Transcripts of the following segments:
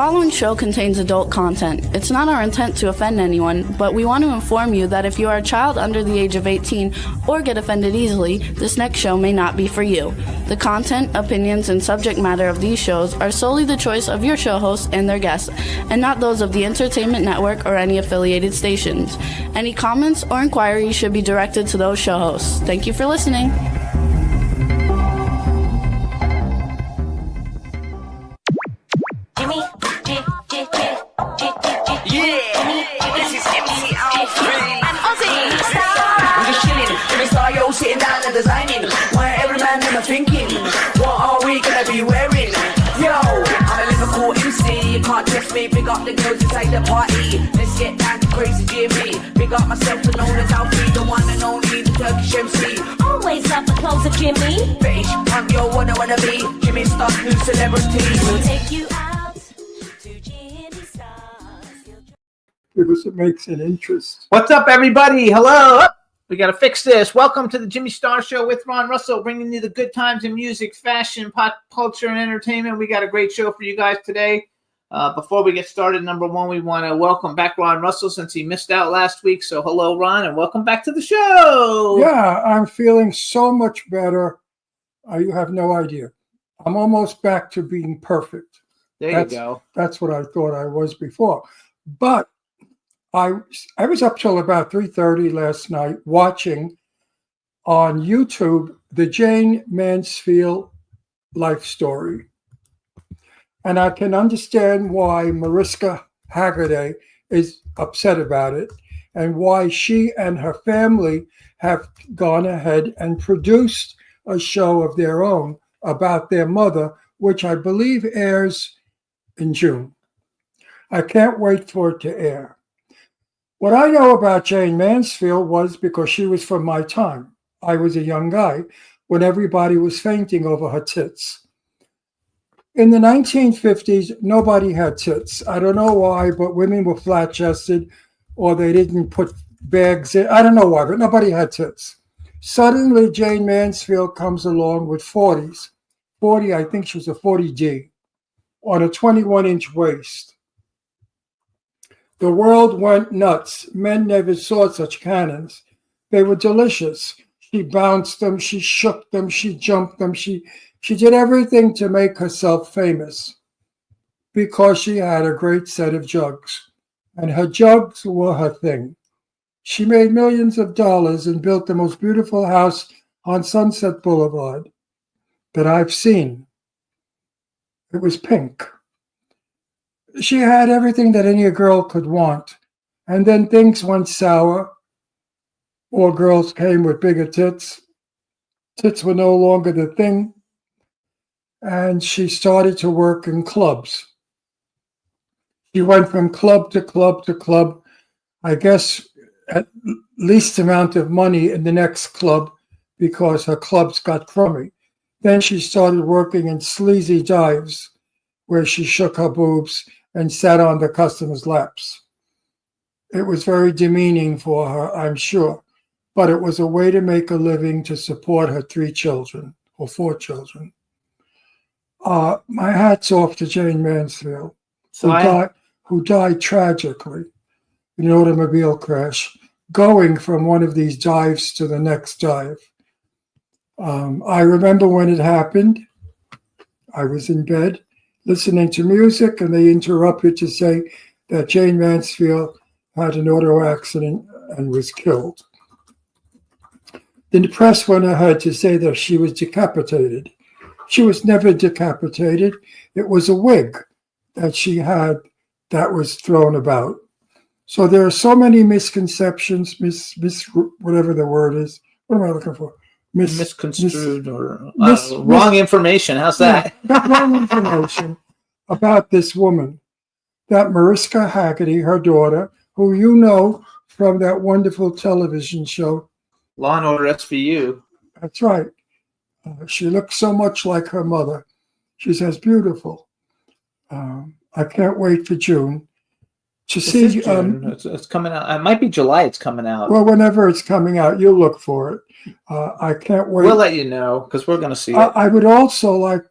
following show contains adult content. It's not our intent to offend anyone, but we want to inform you that if you are a child under the age of 18 or get offended easily, this next show may not be for you. The content, opinions, and subject matter of these shows are solely the choice of your show hosts and their guests, and not those of the Entertainment Network or any affiliated stations. Any comments or inquiries should be directed to those show hosts. Thank you for listening. Sitting down and designing, why every man never thinking, what are we gonna be wearing? Yo, I'm a Liverpool MC, you can't test me, big up the girls inside the party, let's get down to crazy Jimmy, big up myself and known as Alfie, the one and only, the Turkish MC. Always love the clothes of Jimmy. British punk, yo, wanna be, Jimmy Star's new celebrity. We'll take you out to Jimmy Star's. Because it makes an interest. What's up, everybody? Hello. We got to fix this. Welcome to the Jimmy Star Show with Ron Russell, bringing you the good times in music, fashion, pop culture, and entertainment. We got a great show for you guys today. Before we get started, number one, we want to welcome back Ron Russell since he missed out last week. So hello, Ron, and welcome back to the show. Yeah, I'm feeling so much better. You have no idea. I'm almost back to being perfect. There you go. That's what I thought I was before. But I was up till about 3:30 last night watching on YouTube the Jayne Mansfield life story. And I can understand why Mariska Hargitay is upset about it and why she and her family have gone ahead and produced a show of their own about their mother, which I believe airs in June. I can't wait for it to air. What I know about Jayne Mansfield was because she was from my time. I was a young guy when everybody was fainting over her tits. In the 1950s, nobody had tits. I don't know why, but women were flat-chested or they didn't put bags in. I don't know why, but nobody had tits. Suddenly, Jayne Mansfield comes along with 40s. 40, I think she was a 40D, on a 21-inch waist. The world went nuts. Men never saw such cannons. They were delicious. She bounced them, she shook them, she jumped them. She did everything to make herself famous because she had a great set of jugs. And her jugs were her thing. She made millions of dollars and built the most beautiful house on Sunset Boulevard that I've seen. It was pink. She had everything that any girl could want. And then things went sour. More girls came with bigger tits. Tits were no longer the thing. And she started to work in clubs. She went from club to club to club. I guess at least amount of money in the next club because her clubs got crummy. Then she started working in sleazy dives where she shook her boobs and sat on the customers' laps. It was very demeaning for her, I'm sure, but it was a way to make a living to support her 3 children or 4 children. My hat's off to Jayne Mansfield, who died tragically in an automobile crash, going from one of these dives to the next dive. I remember when it happened. I was in bed listening to music, and they interrupted to say that Jayne Mansfield had an auto accident and was killed. Then the press went ahead to say that she was decapitated. She was never decapitated. It was a wig that she had that was thrown about. So there are so many misconceptions, whatever the word is. What am I looking for? Misconstrued or wrong information. How's that? Yeah, wrong information about this woman. That Mariska Hargitay, her daughter, who you know from that wonderful television show, Law and Order SVU. That's right. She looks so much like her mother. She's as beautiful. I can't wait for June to see. It's coming out. It might be July. It's coming out. Well, whenever it's coming out, you'll look for it. I can't wait. We'll let you know because we're going to see it. I would also like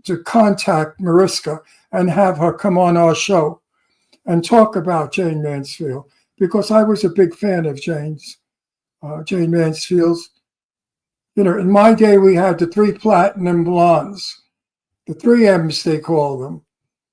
to contact Mariska and have her come on our show and talk about Jane Mansfield, because I was a big fan of Jane Mansfield's. You know, in my day, we had the 3 platinum blondes, the 3 M's they call them: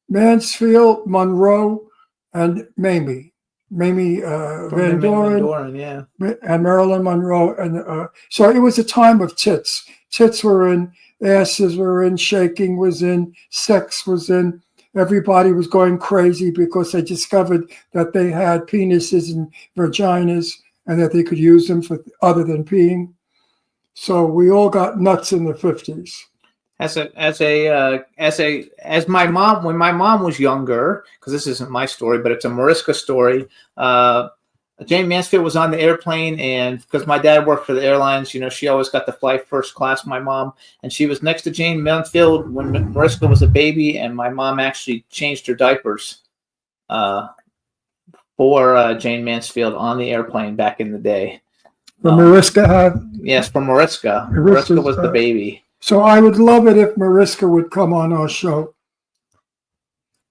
Mansfield, Monroe, and Mamie Van Doren, yeah. and Marilyn Monroe. And so it was a time of tits. Tits were in, asses were in, shaking was in, sex was in. Everybody was going crazy because they discovered that they had penises and vaginas and that they could use them for other than peeing. So we all got nuts in the 50s. As my mom, when my mom was younger, because this isn't my story, but it's a Mariska story. Jane Mansfield was on the airplane, and because my dad worked for the airlines, you know, she always got to fly first class, my mom, and she was next to Jane Mansfield when Mariska was a baby, and my mom actually changed her diapers for Jane Mansfield on the airplane back in the day. But Mariska had. Yes, for Mariska. Mariska was the baby. So I would love it if Mariska would come on our show.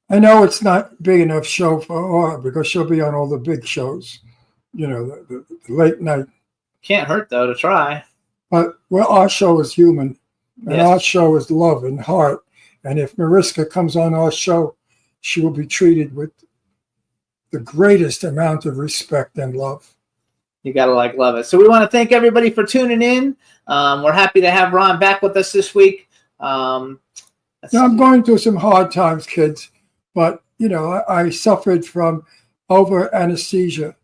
I know it's not big enough show for her because she'll be on all the big shows, you know, the late night. Can't hurt, though, to try. But, well, our show is human, and Yes. our show is love and heart. And if Mariska comes on our show, she will be treated with the greatest amount of respect and love. You got to love it. So we want to thank everybody for tuning in. We're happy to have Ron back with us this week. Now, I'm going through some hard times, kids, but, you know, I suffered from over anesthesia.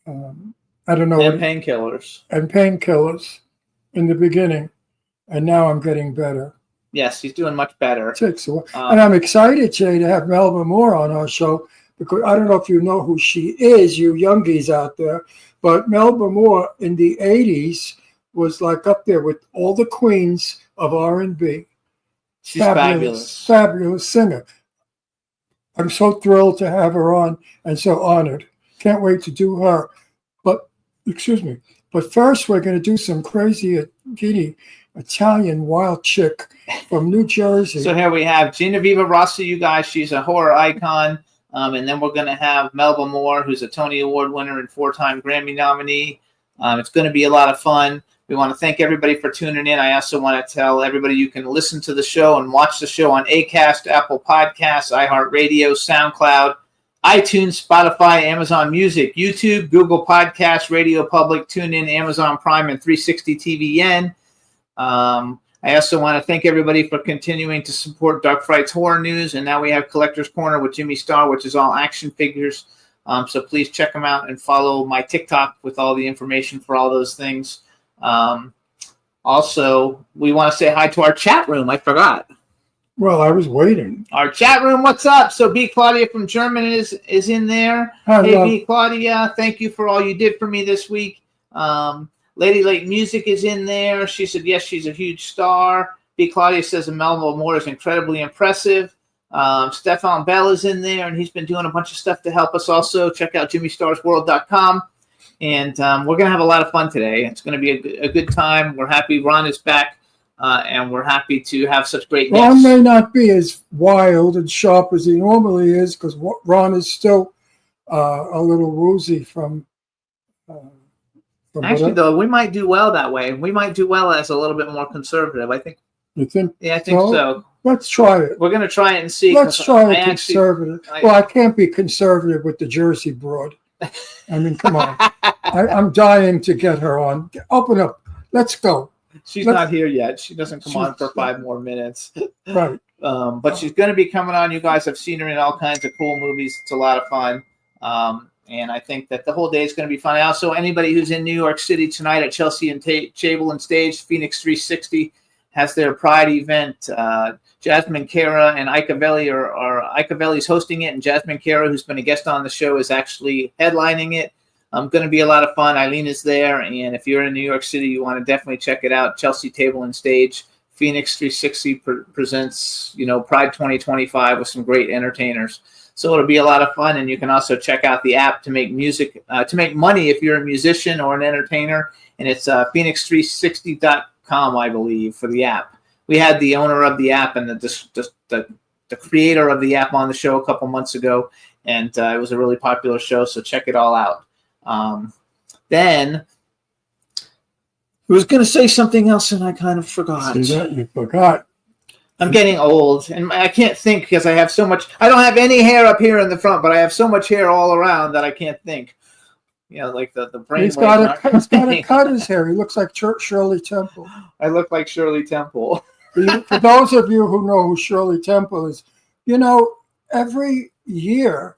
I don't know. And painkillers. And painkillers in the beginning. And now I'm getting better. Yes, he's doing much better. It takes a while. And I'm excited, Jay, to have Melba Moore on our show, because I don't know if you know who she is, you youngies out there, but Melba Moore in the 80s was like up there with all the queens of R&B. She's fabulous. Fabulous singer. I'm so thrilled to have her on and so honored. Can't wait to do her. But, excuse me, but first we're going to do some crazy, giddy Italian wild chick from New Jersey. So here we have Genevieve Rossi, you guys. She's a horror icon. And then we're going to have Melba Moore, who's a Tony Award winner and 4-time Grammy nominee. It's going to be a lot of fun. We want to thank everybody for tuning in. I also want to tell everybody you can listen to the show and watch the show on Acast, Apple Podcasts, iHeartRadio, SoundCloud, iTunes, Spotify, Amazon Music, YouTube, Google Podcasts, Radio Public, TuneIn, Amazon Prime, and 360 TVN. I also want to thank everybody for continuing to support Dark Frights Horror News. And now we have Collector's Corner with Jimmy Star, which is all action figures. So please check them out and follow my TikTok with all the information for all those things. Also, we want to say hi to our chat room. I forgot. Well, I was waiting. Our chat room, what's up? So B. Claudia from Germany is in there. Hey, B. Claudia, thank you for all you did for me this week. Lady Lake Music is in there. She said, yes, she's a huge star. B. Claudia says Melba Moore is incredibly impressive. Stefan Bell is in there, and he's been doing a bunch of stuff to help us also. Check out JimmyStarsWorld.com. And we're going to have a lot of fun today. It's going to be a good time. We're happy Ron is back, and we're happy to have such great guests. Ron may not be as wild and sharp as he normally is, because Ron is still a little woozy from Actually, though, we might do well that way. We might do well as a little bit more conservative, I think. You think? Yeah, I think so. Let's try it. We're going to try it and see. Let's try it conservative. Well, I can't be conservative with the Jersey broad. I mean, come on. I'm dying to get her on. Open up. Let's go. She's not here yet. She doesn't come on for 5 more minutes. Right. But she's going to be coming on. You guys have seen her in all kinds of cool movies. It's a lot of fun. And I think that the whole day is going to be fun. Also, anybody who's in New York City tonight at Chelsea and Chamberlain Stage, Phoenix 360 has their Pride event. Jasmine Cara and Icavelli Icavelli's hosting it, and Jasmine Cara, who's been a guest on the show, is actually headlining it. Going to be a lot of fun. Eileen is there, and if you're in New York City, you want to definitely check it out. Chelsea Table and Stage, Phoenix 360 presents, Pride 2025 with some great entertainers. So it'll be a lot of fun, and you can also check out the app to make music, to make money if you're a musician or an entertainer, and it's phoenix360.com, I believe, for the app. we had the owner of the app and the creator of the app on the show a couple months ago, and it was a really popular show. So check it all out. Then I was going to say something else, and I kind of forgot. See that? You forgot. I'm getting old, and I can't think because I have so much. I don't have any hair up here in the front, but I have so much hair all around that I can't think. You know, like the brain. He's got to cut his hair. He looks like Shirley Temple. I look like Shirley Temple. For those of you who know who Shirley Temple is, you know, every year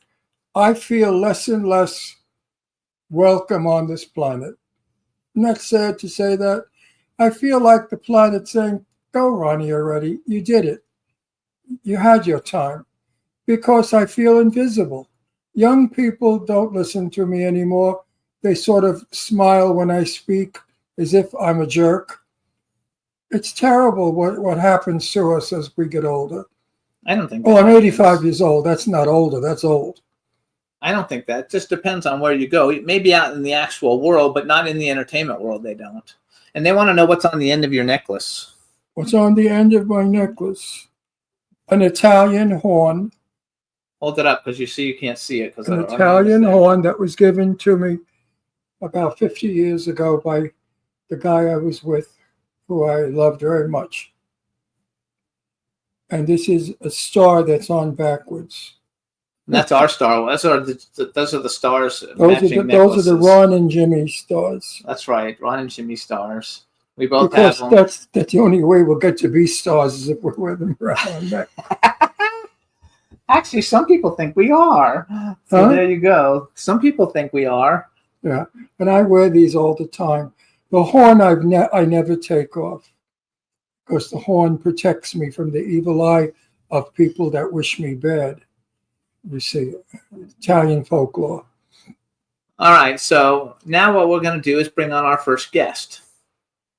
I feel less and less welcome on this planet. Isn't that sad to say that? I feel like the planet saying, go, Ronnie, already. You did it. You had your time. Because I feel invisible. Young people don't listen to me anymore. They sort of smile when I speak as if I'm a jerk. It's terrible what happens to us as we get older. I don't think. Oh, I'm 85 years old. That's not older. That's old. I don't think that. It just depends on where you go. Maybe out in the actual world, but not in the entertainment world. They don't. And they want to know what's on the end of your necklace. What's on the end of my necklace? An Italian horn. Hold it up because you can't see it. An Italian horn that was given to me about 50 years ago by the guy I was with, who I loved very much. And this is a star that's on backwards. And that's our star. Those are the stars. Those are the Ron and Jimmy stars. That's right, Ron and Jimmy stars. We both because have them. That's the only way we'll get to be stars is if we wear them around our neck. Actually, some people think we are. So Huh? there you go. Some people think we are. Yeah, and I wear these all the time. The horn I never take off because the horn protects me from the evil eye of people that wish me bad. You see, Italian folklore. All right, so now what we're going to do is bring on our first guest.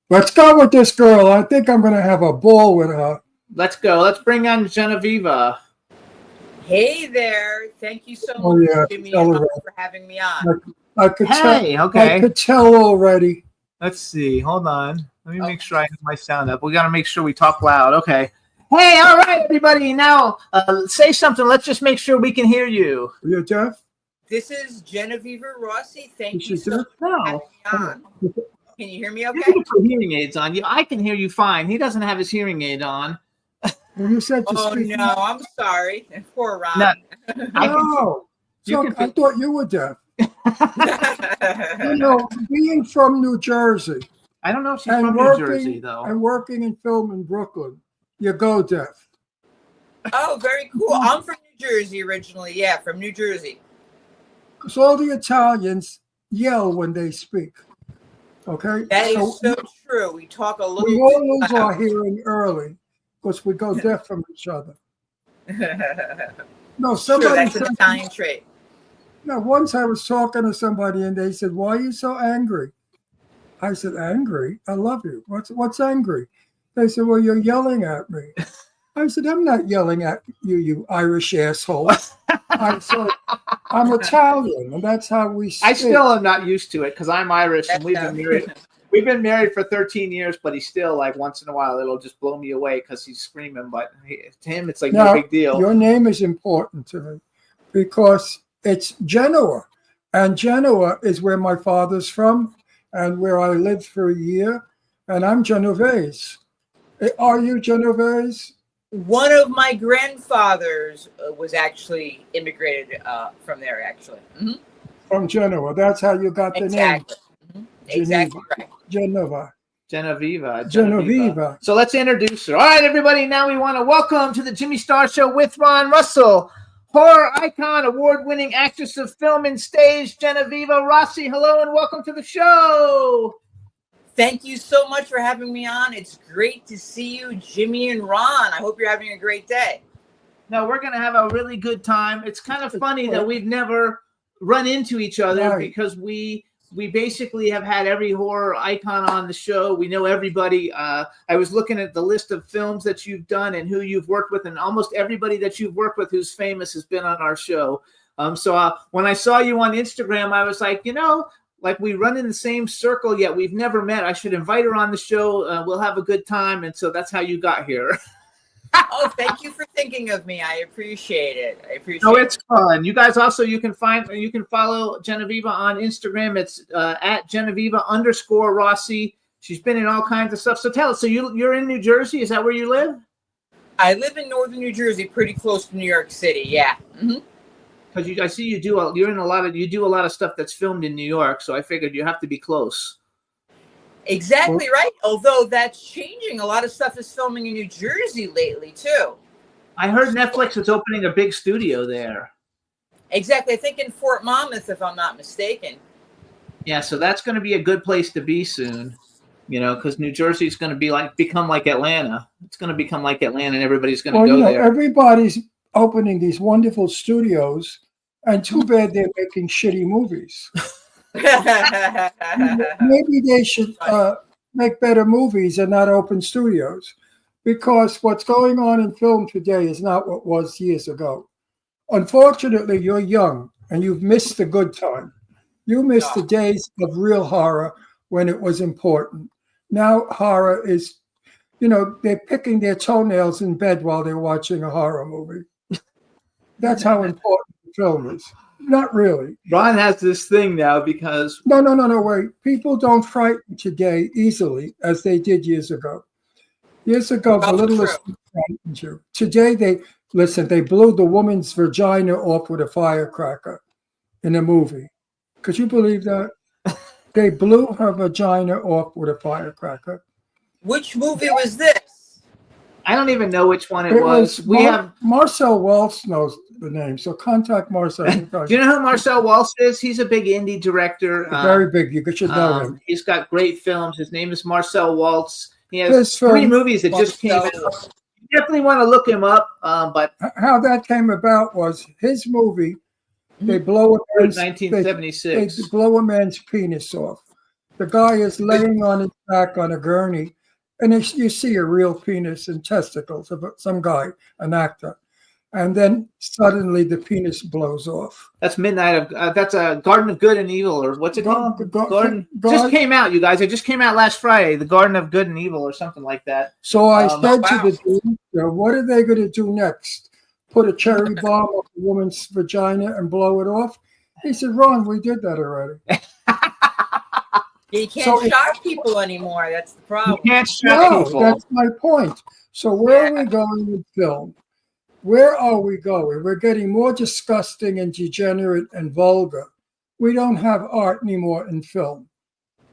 Let's go with this girl. I think I'm going to have a ball with her. Let's go. Let's bring on Genevieve. Hey there. Thank you so Oh, much, yeah. Jimmy, Tell her. for having me on. I could Hey, tell. okay. I could tell already. Let's see. Hold on. Let me make sure I have my sound up. We got to make sure we talk loud. Okay. Hey, all right, everybody. Now, say something. Let's just make sure we can hear you. You're deaf? This is Genevieve Rossi. Thank you She's so much deaf? for having me on. Can you hear me You okay? can put hearing aids on. I can hear you fine. He doesn't have his hearing aid on. Well, you said to Oh, speak. no. I'm sorry. Poor Ron. No, I can- No. you So can I fit- thought you were deaf. You know, being from New Jersey I don't know if she's and from New working Jersey, though. and working in film in Brooklyn, you go deaf. Oh, very cool. I'm from New Jersey originally. Yeah, from New Jersey. Because all the Italians yell when they speak. Okay? That is so true. We talk a little we all lose bit our hearing early because we go deaf from each other. No, True, somebody that's an said, Italian trait. no, once I was talking to somebody and they said, "Why are you so angry?" I said, "Angry? I love you. What's angry?" They said, "Well, you're yelling at me." I said, "I'm not yelling at you, you Irish asshole." I said, "I'm Italian, and that's how we speak." I still am not used to it because I'm Irish and we've been married. We've been married for 13 years, but he's still like once in a while it'll just blow me away because he's screaming. But to him, it's like Now, no big deal. Your name is important to me because it's Genoa, and Genoa is where my father's from and where I lived for a year, and I'm Genovese. Are you Genovese? One of my grandfathers was actually immigrated from there, actually. Mhm. From Genoa. That's how you got the Exactly. Mhm. Geneva. Exactly right. name, Genova. Genevieve. So let's introduce her. All right, everybody. Now we want to welcome to the Jimmy Star Show with Ron Russell, horror icon, award-winning actress of film and stage, Genevieve Rossi. Hello and welcome to the show. Thank you so much for having me on. It's great to see you, Jimmy and Ron. I hope you're having a great day. No, we're going to have a really good time. It's kind of funny that we've never run into each other Right. because we basically have had every horror icon on the show. We know everybody. I was looking at the list of films that you've done and who you've worked with, and almost everybody that you've worked with who's famous has been on our show. So when I saw you on Instagram, I was like, like we run in the same circle, yet we've never met. I should invite her on the show. We'll have a good time. And so that's how you got here. Oh, thank you for thinking of me. I appreciate it. No, it's fun. You guys also, you can follow Genevieve on Instagram. It's at Genevieve_Rossi. She's been in all kinds of stuff. So tell us, so you're in New Jersey? Is that where you live? I live in northern New Jersey, pretty close to New York City. Yeah. Because I see you do a lot of stuff that's filmed in New York. So I figured you have to be close. Exactly right. Although that's changing. A lot of stuff is filming in New Jersey lately too. I heard Netflix is opening a big studio there. Exactly. I think in Fort Monmouth, if I'm not mistaken. Yeah, so that's going to be a good place to be soon. Because New Jersey is going to become like Atlanta. It's going to become like Atlanta, and everybody's going to go there. Everybody's opening these wonderful studios, and too bad they're making shitty movies. Maybe they should make better movies and not open studios, because what's going on in film today is not what was years ago. Unfortunately, you're young and you've missed the good time. You missed the days of real horror when it was important. Now horror is, they're picking their toenails in bed while they're watching a horror movie. That's how important film is. Not really. Ron has this thing now because... No, wait. People don't frighten today easily as they did years ago. Years ago, the littlest thing frightened you. Today, they blew the woman's vagina off with a firecracker in a movie. Could you believe that? They blew her vagina off with a firecracker. Which movie was this? I don't even know which one it was. Marcel Waltz knows the name, so contact Marcel. Do you know who Marcel Waltz is? He's a big indie director. Very big. You should know him. He's got great films. His name is Marcel Waltz. He has 3 movies that just came out. You definitely want to look him up. But how that came about was his movie. They blow a man's 1976. They blow a man's penis off. The guy is laying on his back on a gurney, and you see a real penis and testicles of some guy, an actor, and then suddenly the penis blows off. That's that's a Garden of Good and Evil, or what's it called? Just came out, you guys. It just came out last Friday. The Garden of Good and Evil, or something like that. So I said to the dude, "What are they going to do next? Put a cherry bomb on a woman's vagina and blow it off?" He said, "Ron, we did that already." You can't shock people anymore. That's the problem. You can't shock people. That's my point. So where are we going with film? Where are we going? We're getting more disgusting and degenerate and vulgar. We don't have art anymore in film.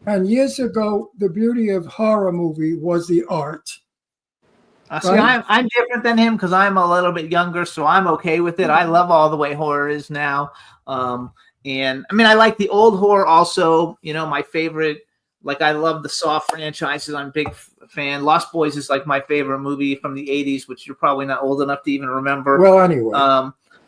And years ago, the beauty of horror movie was the art. See, I'm different than him because I'm a little bit younger, so I'm okay with it. I love all the way horror is now. And I mean, I like the old horror also. My favorite, I love the Saw franchises. I'm a big fan. Lost Boys is my favorite movie from the 80s, which you're probably not old enough to even remember. Well, anyway.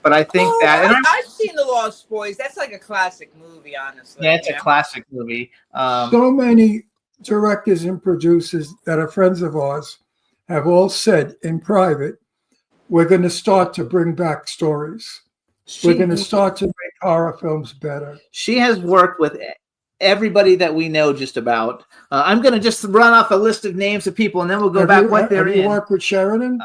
But I think I've seen The Lost Boys. That's like a classic movie, honestly. Yeah, it's a classic movie. So many directors and producers that are friends of ours have all said in private, we're going to start to bring back stories. We're going to start to make horror films better. She has worked with everybody that we know just about. I'm going to just run off a list of names of people, and then we'll go back what they're in. Have you worked with Sheridan?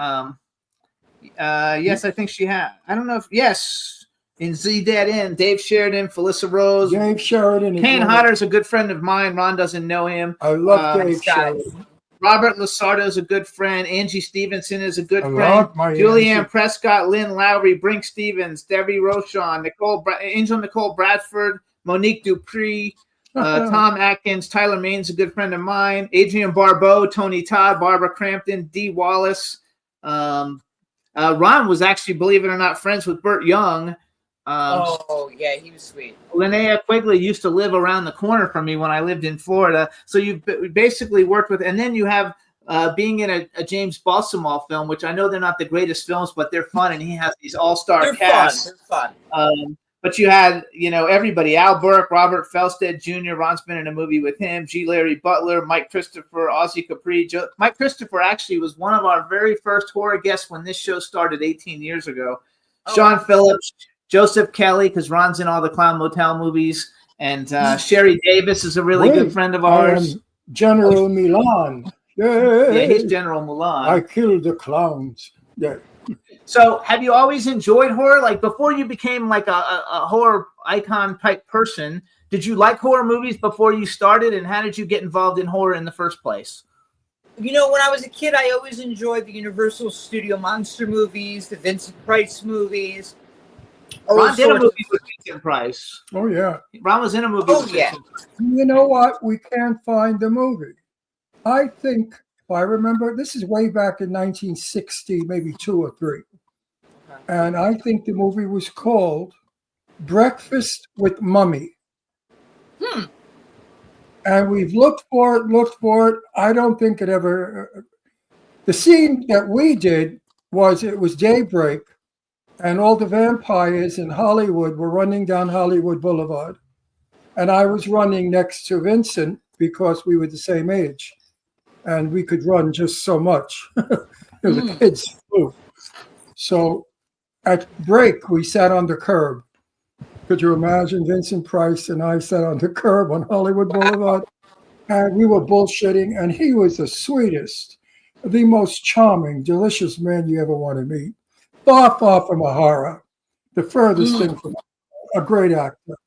Yes, I think she had. I don't know if, yes. In Z Dead End, Dave Sheridan, Felissa Rose. Dave Sheridan. Kane Hodder's a good friend of mine. Ron doesn't know him. I love Dave Sheridan. Robert Lasardo is a good friend. Angie Stevenson is a good friend. Julianne Prescott, Lynn Lowry, Brink Stevens, Debbie Rochon, Angel Nicole Bradford, Monique Dupree, Tom Atkins, Tyler Main's a good friend of mine. Adrienne Barbeau, Tony Todd, Barbara Crampton, Dee Wallace. Ron was actually, believe it or not, friends with Burt Young. Yeah, he was sweet. Linnea Quigley used to live around the corner from me when I lived in Florida. So you basically worked with, and then you have being in a James Balsamall film, which I know they're not the greatest films, but they're fun, and he has these all-star casts. They're fun. But you had, everybody, Al Burke, Robert Felstead Jr., Ron's been in a movie with him, G. Larry Butler, Mike Christopher, Ozzie Capri. Mike Christopher actually was one of our very first horror guests when this show started 18 years ago. Sean Phillips, Joseph Kelly, because Ron's in all the Clown Motel movies, And Sherry Davis is a really Wait, good friend of I ours. am General Milan. Yeah, he's Yay! General Mulan. I killed the clowns. Yeah. So have you always enjoyed horror? Like before you became like a horror icon type person, did you like horror movies before you started? And how did you get involved in horror in the first place? You know, when I was a kid, I always enjoyed the Universal Studio monster movies, the Vincent Price movies. all Ron did a sorts of- movie with Vincent Price. Oh, yeah. Ron was in a movie Oh, with yeah. Vincent Price. You know what? We can't find the movie. I think, if I remember, this is way back in 1960, maybe 2 or 3. And I think the movie was called Breakfast with Mummy. And we've looked for it. I don't think it ever. The scene that we did was it was daybreak, and all the vampires in Hollywood were running down Hollywood Boulevard. And I was running next to Vincent because we were the same age. And we could run just so much. The kids flew. So at break, we sat on the curb. Could you imagine Vincent Price and I sat on the curb on Hollywood Boulevard? And we were bullshitting, and he was the sweetest, the most charming, delicious man you ever want to meet. Far, far from a horror. The furthest thing from a great actor.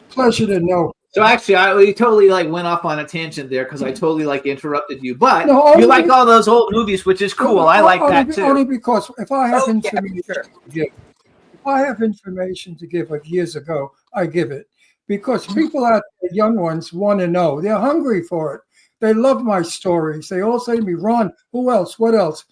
Pleasure to know. So actually, we totally like went off on a tangent there because I totally like interrupted you. But No, only you like be- all those old movies, which is cool. I like that too. Only because if I have Oh, yeah, information sure. to give, if I have information to give of years ago, I give it. Because people out there, young ones, want to know. They're hungry for it. They love my stories. They all say to me, Ron, who else? What else?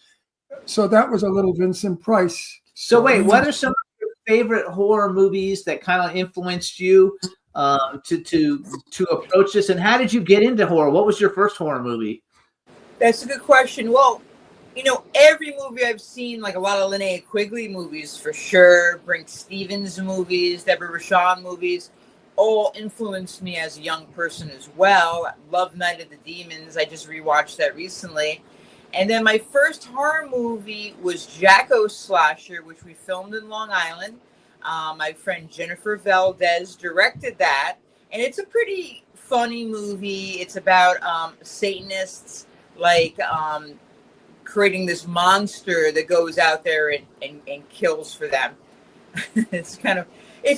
So that was a little Vincent Price. So wait, story. what are some of your favorite horror movies that kind of influenced you to approach this? And how did you get into horror? What was your first horror movie? That's a good question. Well, you know, every movie I've seen, like a lot of Linnea Quigley movies for sure, Brink Stevens movies, Deborah Rashawn movies, all influenced me as a young person as well. Love Night of the Demons. I just rewatched that recently. And then my first horror movie was Jacko Slasher, which we filmed in Long Island. My friend Jennifer Valdez directed that. And it's a pretty funny movie. It's about Satanists, like creating this monster that goes out there and kills for them. It's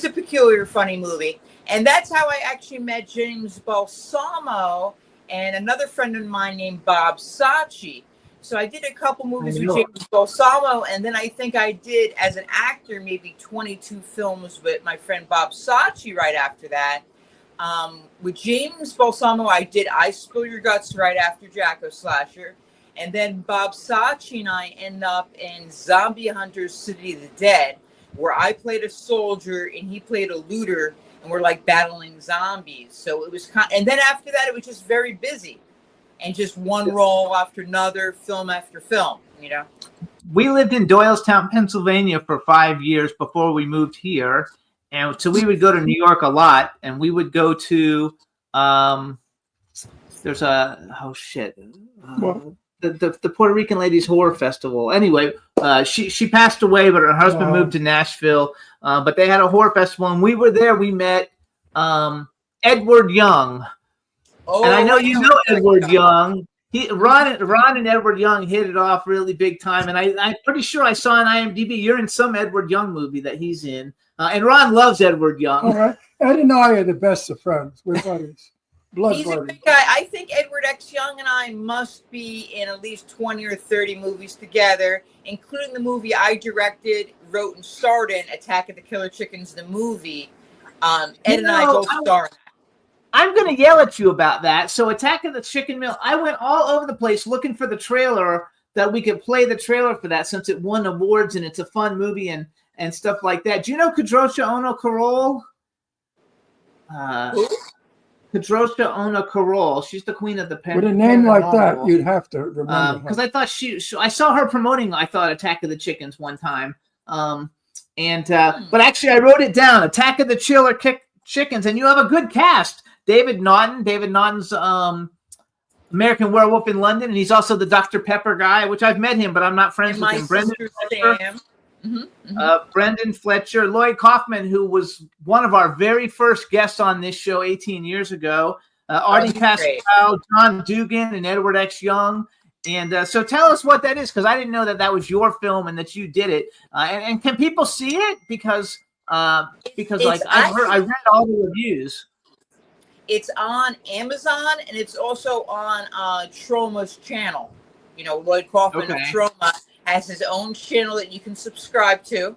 a peculiar, funny movie. And that's how I actually met James Balsamo and another friend of mine named Bob Sachi. So I did a couple movies with James Balsamo, and then I think I did, as an actor, maybe 22 films with my friend Bob Sachi right after that. With James Balsamo, I did I Spill Your Guts right after Jacko Slasher. And then Bob Sachi and I end up in Zombie Hunters City of the Dead, where I played a soldier and he played a looter, and we're like battling zombies. So it was and then after that, it was just very busy. And just one role after another, film after film, you know? We lived in Doylestown, Pennsylvania for 5 years before we moved here. And so we would go to New York a lot, and we would go to there's the Puerto Rican Ladies Horror Festival. Anyway, she passed away, but her husband moved to Nashville. But they had a horror festival, and we were there. We met Edward Young. Oh, And I know you know Edward Young. Young. Ron and Edward Young hit it off really big time. And I'm pretty sure I saw on IMDb you're in some Edward Young movie that he's in. And Ron loves Edward Young. All right. Ed and I are the best of friends. We're buddies. Blood He's a buddies. good guy. I think Edward X. Young and I must be in at least 20 or 30 movies together, including the movie I directed, wrote, and starred in, Attack of the Killer Chickens, the movie. Ed and I both star in that. I'm going to yell at you about that. So Attack of the Chicken Mill, I went all over the place looking for the trailer that we could play the trailer for that since it won awards and it's a fun movie and stuff like that. Do you know Kadrosha Ono Carole? Kadrosha Ono Carole. She's the queen of the With a name like that, paranormal. you'd have to remember. Because her. I thought I saw her promoting, I thought, Attack of the Chickens one time. But actually I wrote it down, Attack of the Chickens, and you have a good cast. David Naughton's American Werewolf in London, and he's also the Dr. Pepper guy, which I've met him, but I'm not friends And with my him. Brendan sister Pepper. Sam. Brendan Fletcher, Lloyd Kaufman, who was one of our very first guests on this show 18 years ago, Artie he's Pascal, great. John Dugan, and Edward X. Young. And so tell us what that is, because I didn't know that was your film and that you did it. And can people see it? Because like I read all the reviews. It's on Amazon, and it's also on Troma's channel. You know, Lloyd Kaufman of Troma has his own channel that you can subscribe to,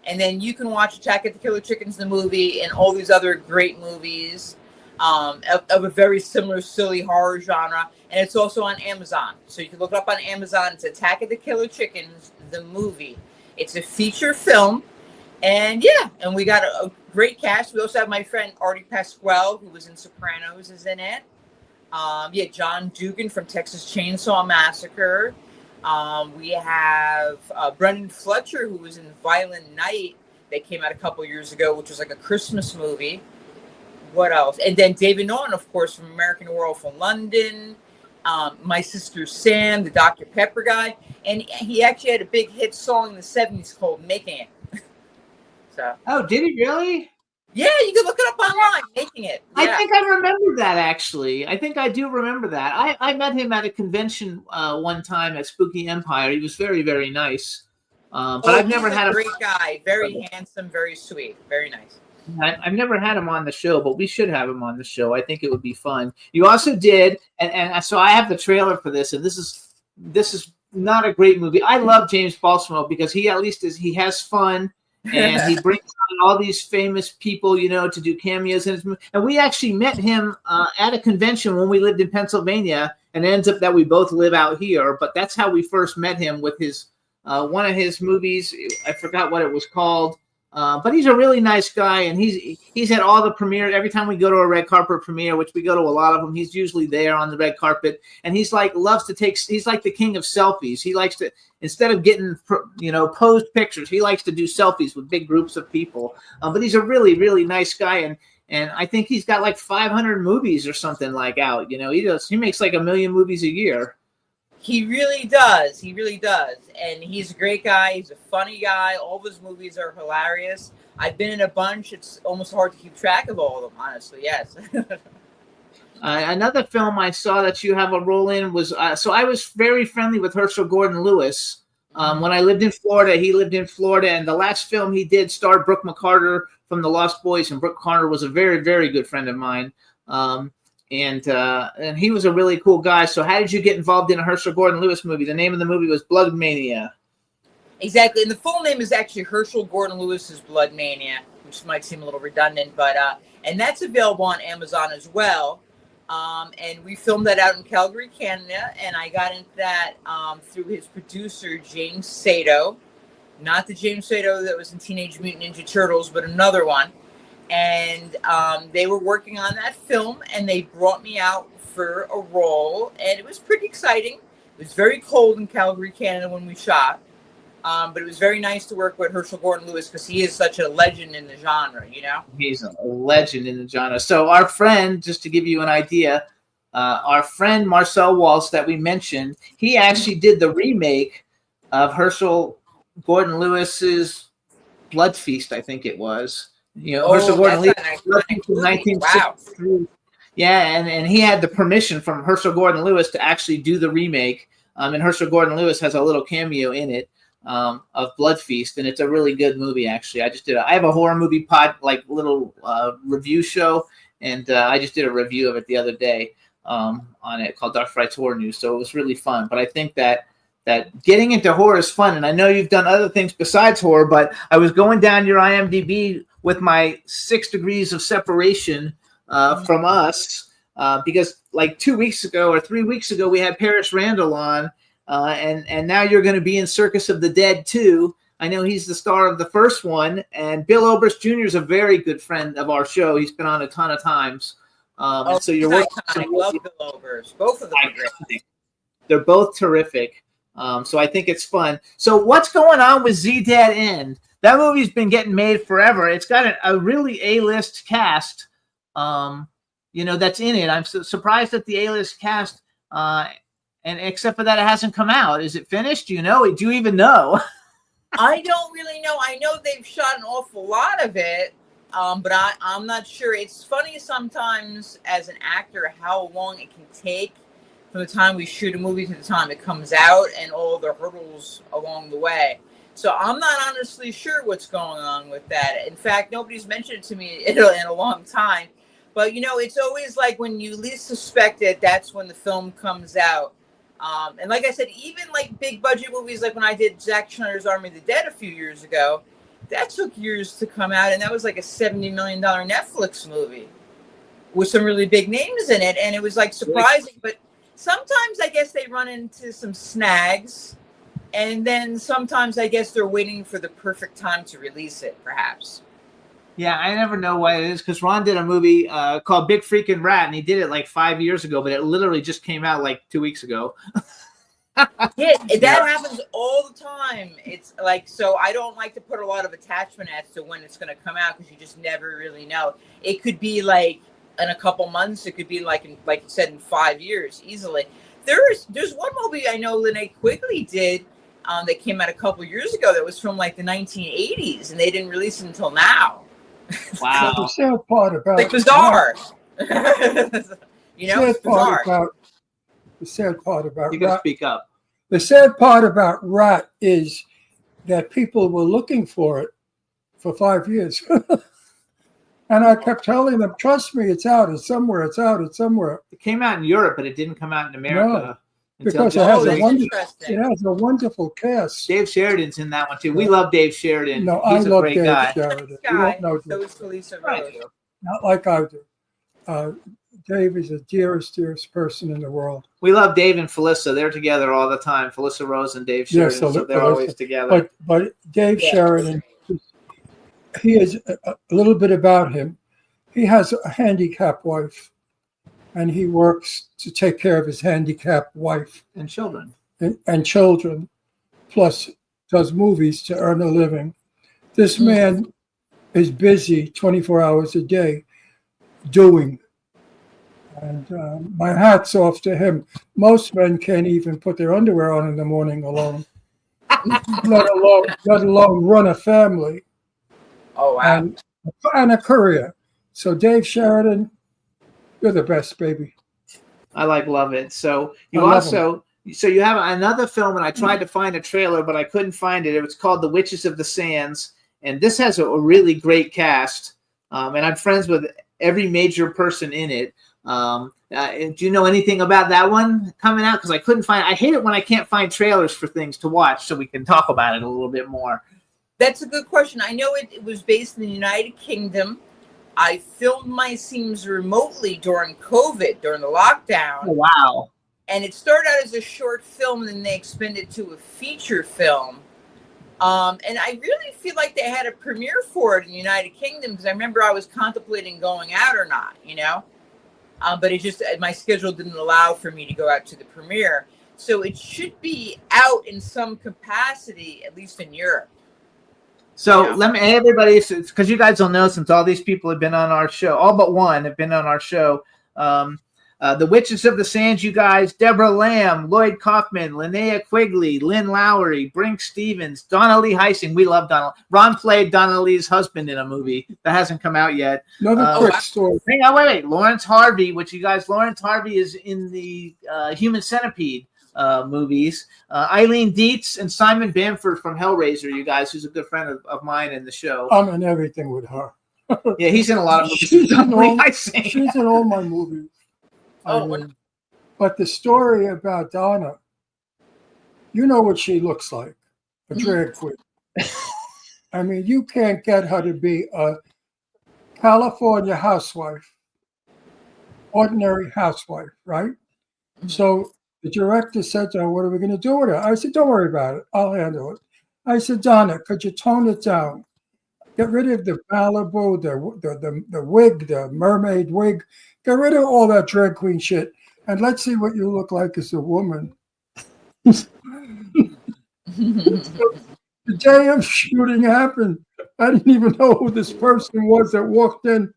and then you can watch Attack of the Killer Chickens, the movie, and all these other great movies of a very similar silly horror genre. And it's also on Amazon, so you can look it up on Amazon. It's Attack of the Killer Chickens, the movie. It's a feature film, and and we got a great cast. We also have my friend Artie Pasquale, who was in Sopranos, is in it. John Dugan from Texas Chainsaw Massacre. We have Brendan Fletcher, who was in Violent Night, that came out a couple years ago, which was like a Christmas movie. What else? And then David Norton, of course, from American Werewolf in London. My Sister Sam, the Dr. Pepper guy. And he actually had a big hit song in the 70s called Making It. So. Oh, did he really? Yeah, you can look it up online, Making It. Yeah. I think I remember that, actually. I think I do remember that. I met him at a convention one time at Spooky Empire. He was very, very nice. But I've never had a great guy. Very handsome, very sweet, very nice. I've never had him on the show, but we should have him on the show. I think it would be fun. You also did, and so I have the trailer for this, and this is not a great movie. I love James Balsamo because he has fun, and he brings on all these famous people, to do cameos in his movie. And we actually met him at a convention when we lived in Pennsylvania, and it ends up that we both live out here. But that's how we first met him, with his one of his movies. I forgot what it was called. But he's a really nice guy, and he's at all the premieres. Every time we go to a red carpet premiere, which we go to a lot of them, he's usually there on the red carpet. And he's like the king of selfies. He likes to, instead of getting posed pictures, he likes to do selfies with big groups of people. But he's a really, really nice guy, and I think he's got like 500 movies or something like out. He makes like 1 million movies a year. He really does. He really does. And he's a great guy. He's a funny guy. All of his movies are hilarious. I've been in a bunch. It's almost hard to keep track of all of them, honestly. Yes. Another film I saw that you have a role in was, so I was very friendly with Herschel Gordon Lewis. When I lived in Florida, he lived in Florida. And the last film he did starred Brooke McCarter from The Lost Boys. And Brooke McCarter was a very, very good friend of mine. And he was a really cool guy. So how did you get involved in a Herschel Gordon Lewis movie? The name of the movie was Blood Mania. Exactly. And the full name is actually Herschel Gordon Lewis's Blood Mania, which might seem a little redundant, but and that's available on Amazon as well. And we filmed that out in Calgary, Canada, and I got into that through his producer, James Sato. Not the James Sato that was in Teenage Mutant Ninja Turtles, but another one. And they were working on that film, and they brought me out for a role, and it was pretty exciting. It was very cold in Calgary, Canada when we shot, but it was very nice to work with Herschel Gordon Lewis because he is such a legend in the genre, He's a legend in the genre. So our friend, just to give you an idea, our friend Marcel Waltz that we mentioned, he actually did the remake of Herschel Gordon Lewis's Blood Feast, I think it was. Herschel Gordon Lewis, 1963. Wow. Yeah, and he had the permission from Herschel Gordon Lewis to actually do the remake. And Herschel Gordon Lewis has a little cameo in it of Blood Feast, and it's a really good movie. Actually, I have a horror movie little review show, and I just did a review of it the other day on it called Dark Frights Horror News. So it was really fun. But I think that getting into horror is fun, and I know you've done other things besides horror. But I was going down your IMDb with my 6 degrees of separation from us, because like 2 weeks ago or 3 weeks ago, we had Paris Randall on, and now you're going to be in Circus of the Dead 2. I know he's the star of the first one, and Bill Oberst Jr. is a very good friend of our show. He's been on a ton of times. So you're working. I love Bill Oberst. Both of them are great. They're both terrific. So I think it's fun. So what's going on with Z Dead End? That movie's been getting made forever. It's got a really A-list cast, that's in it. I'm surprised at the A-list cast, and except for that, it hasn't come out. Is it finished? Do you know? Do you even know? I don't really know. I know they've shot an awful lot of it, but I'm not sure. It's funny sometimes as an actor how long it can take from the time we shoot a movie to the time it comes out and all the hurdles along the way. So I'm not honestly sure what's going on with that. In fact, nobody's mentioned it to me in a long time. But, it's always like when you least suspect it, that's when the film comes out. And like I said, even like big budget movies, like when I did Zack Snyder's Army of the Dead a few years ago, that took years to come out. And that was like a $70 million Netflix movie with some really big names in it. And it was like surprising. But sometimes I guess they run into some snags. And then sometimes I guess they're waiting for the perfect time to release it, perhaps. Yeah, I never know why it is, because Ron did a movie called Big Freaking Rat, and he did it like 5 years ago, but it literally just came out like 2 weeks ago. Yeah, that happens all the time. It's like, so I don't like to put a lot of attachment as to when it's going to come out, because you just never really know. It could be like in a couple months. It could be like you said, in 5 years, easily. There's one movie I know Linnea Quigley did that came out a couple years ago that was from like the 1980s, and they didn't release it until now. Wow. The sad part about Like bizarre. The sad part about You got to Rat. speak up. The sad part about Rat is that people were looking for it for 5 years. And I kept telling them, trust me, it's out. It's somewhere. It's out. It's somewhere. It came out in Europe, but it didn't come out in America. Because until it interesting. has a wonderful cast. Dave Sheridan's in that one too. We love Dave Sheridan. No, He's I a love great Dave guy. Sheridan. You Guy. don't know So Dave. is Felisa Right. Rose. Not like I do. Dave is the dearest person in the world. We love Dave and Felissa. They're together all the time. Felissa Rose and Dave Sheridan. Yes, so they're Felissa. always together. But Dave Yeah. Sheridan, he is a little bit about him. He has a handicapped wife, and he works to take care of his handicapped wife And children. and children, plus does movies to earn a living. This man is busy 24 hours a day doing. And my hat's off to him. Most men can't even put their underwear on in the morning alone, let alone run a family Oh, wow. and a career. So Dave Sheridan, you're the best, baby. I love it. So you I love also you have another film, and I tried to find a trailer, but I couldn't find it. It was called The Witches of the Sands, and this has a really great cast. And I'm friends with every major person in it. Do you know anything about that one coming out? Because I couldn't find. I hate it when I can't find trailers for things to watch, so we can talk about it a little bit more. That's a good question. I know it was based in the United Kingdom. I filmed my scenes remotely during COVID, during the lockdown. Oh, wow. And it started out as a short film, and then they expanded it to a feature film. And I really feel like they had a premiere for it in the United Kingdom, because I remember I was contemplating going out or not, but it just, my schedule didn't allow for me to go out to the premiere. So it should be out in some capacity, at least in Europe. So Yeah. let me, everybody, because you guys will know, since all these people have been on our show, all but one have been on our show. The Witches of the Sands, you guys, Deborah Lamb, Lloyd Kaufman, Linnea Quigley, Lynn Lowry, Brink Stevens, Donna Lee Heising. We love Donna. Ron played Donna Lee's husband in a movie that hasn't come out yet. Another quick story. Hang on, wait. Lawrence Harvey, which you guys, Lawrence Harvey is in the Human Centipede movies. Eileen Dietz and Simon Bamford from Hellraiser, you guys, who's a good friend of mine in the show. I'm in everything with her. Yeah, he's in a lot of movies. She's in all- Heising. She's in all my movies. But the story about Donna, you know what she looks like, a drag queen. I mean, you can't get her to be a California housewife, ordinary housewife, right? So the director said to her, what are we going to do with her? I said, don't worry about it. I'll handle it. I said, Donna, could you tone it down? Get rid of the Malibu, the wig, the mermaid wig. Get rid of all that drag queen shit. And let's see what you look like as a woman. The day of shooting happened. I didn't even know who this person was that walked in.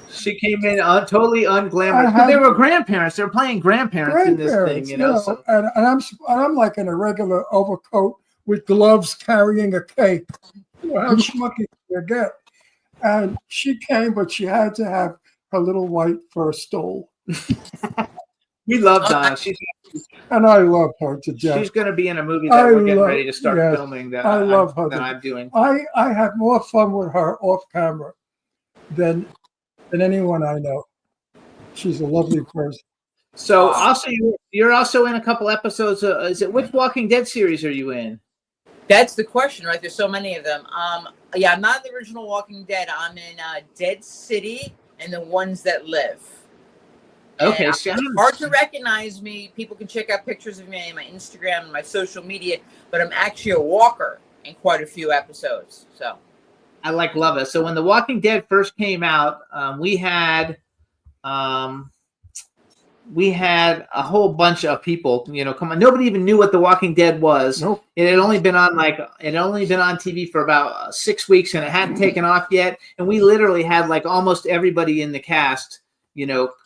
She came in totally unglamorous. But they were grandparents. They were playing grandparents in this thing, And I'm like in a regular overcoat with gloves carrying a cake. How schmucky can you get? And she came, but she had to have her little white fur stole. We love Donna. She's And I love her to death. going to be in a movie that we're getting ready to start yes, filming that I love her. that I'm doing. I have more fun with her off camera than anyone I know. She's a lovely person. So also you're also in a couple episodes. Is it which Walking Dead series are you in? That's the question, right? There's so many of them. Yeah, I'm not in the original Walking Dead. I'm in Dead City and The Ones That Live. Okay, And so it's hard to recognize me. People can check out pictures of me on my Instagram and my social media, but I'm actually a walker in quite a few episodes. So I love it. So when The Walking Dead first came out, we had a whole bunch of people, come on. Nobody even knew what The Walking Dead was. Nope. It had only been on TV for about 6 weeks, and it hadn't taken off yet. And we literally had like almost everybody in the cast,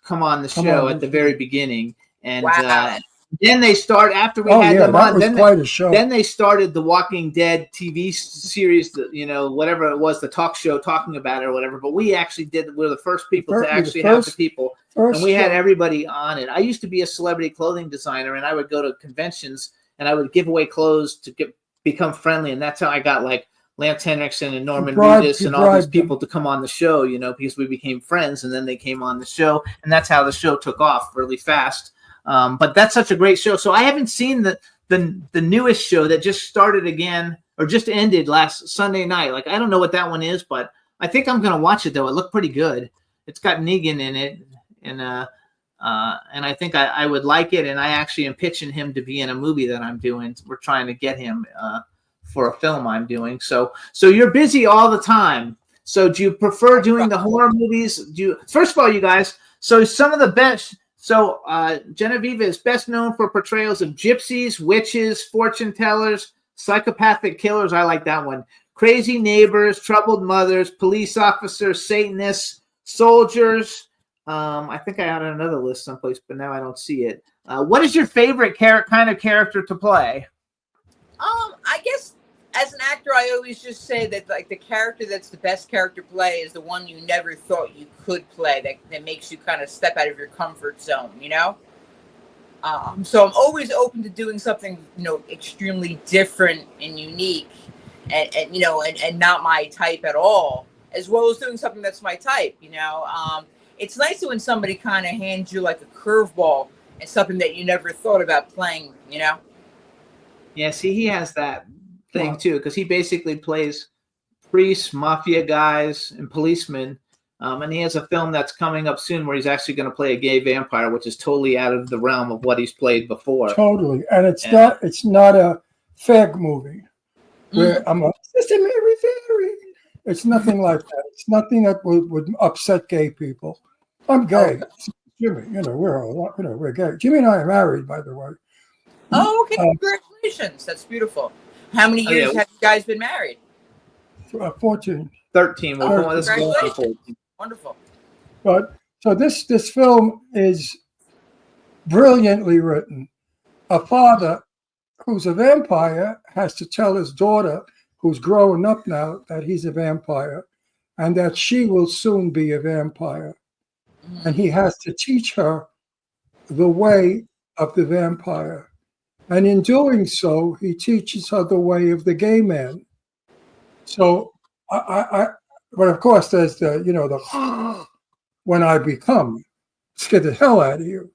come on the show at the very beginning. And wow. then they start after we Oh had yeah, them that on. was Then quite a show. then they started the Walking Dead TV series, whatever it was, the talk show talking about it or whatever. But we actually we're the first people to actually have the people. And we had everybody on it. I used to be a celebrity clothing designer, and I would go to conventions and I would give away clothes to become friendly. And that's how I got like Lance Henriksen and Norman Reedus and all these people to come on the show, because we became friends, and then they came on the show, and that's how the show took off really fast. But that's such a great show. So I haven't seen the newest show that just started again or just ended last Sunday night. Like, I don't know what that one is, but I think I'm going to watch it though. It looked pretty good. It's got Negan in it. And I think I would like it. And I actually am pitching him to be in a movie that I'm doing. We're trying to get him, for a film I'm doing. So you're busy all the time. So do you prefer doing the horror movies? First of all, you guys, so some of the best, Genevieve is best known for portrayals of gypsies, witches, fortune tellers, psychopathic killers. I like that one. Crazy neighbors, troubled mothers, police officers, Satanists, soldiers. I think I had another list someplace, but now I don't see it. What is your favorite kind of character to play? I guess as an actor, I always just say that like the character that's the best character play is the one you never thought you could play. That makes you kind of step out of your comfort zone, So I'm always open to doing something, extremely different and unique, and not my type at all, as well as doing something that's my type. It's nice when somebody kind of hands you like a curveball and something that you never thought about playing. Yeah, see, he has that thing too, because he basically plays priests, mafia guys, and policemen. And he has a film that's coming up soon where he's actually going to play a gay vampire, which is totally out of the realm of what he's played before. Totally, and it's not a fag movie where I'm a Sister Mary Fairy. It's nothing like that. It's nothing that would upset gay people. I'm gay, Jimmy. We're gay. Jimmy and I are married, by the way. Oh, okay. Congratulations. That's beautiful. How many years have you guys been married? 14. 13. Congratulations. Wonderful. But so this film is brilliantly written. A father who's a vampire has to tell his daughter, who's growing up now, that he's a vampire and that she will soon be a vampire. And he has to teach her the way of the vampire. And in doing so, he teaches her the way of the gay man. So, but of course, there's the when I become, scare the hell out of you.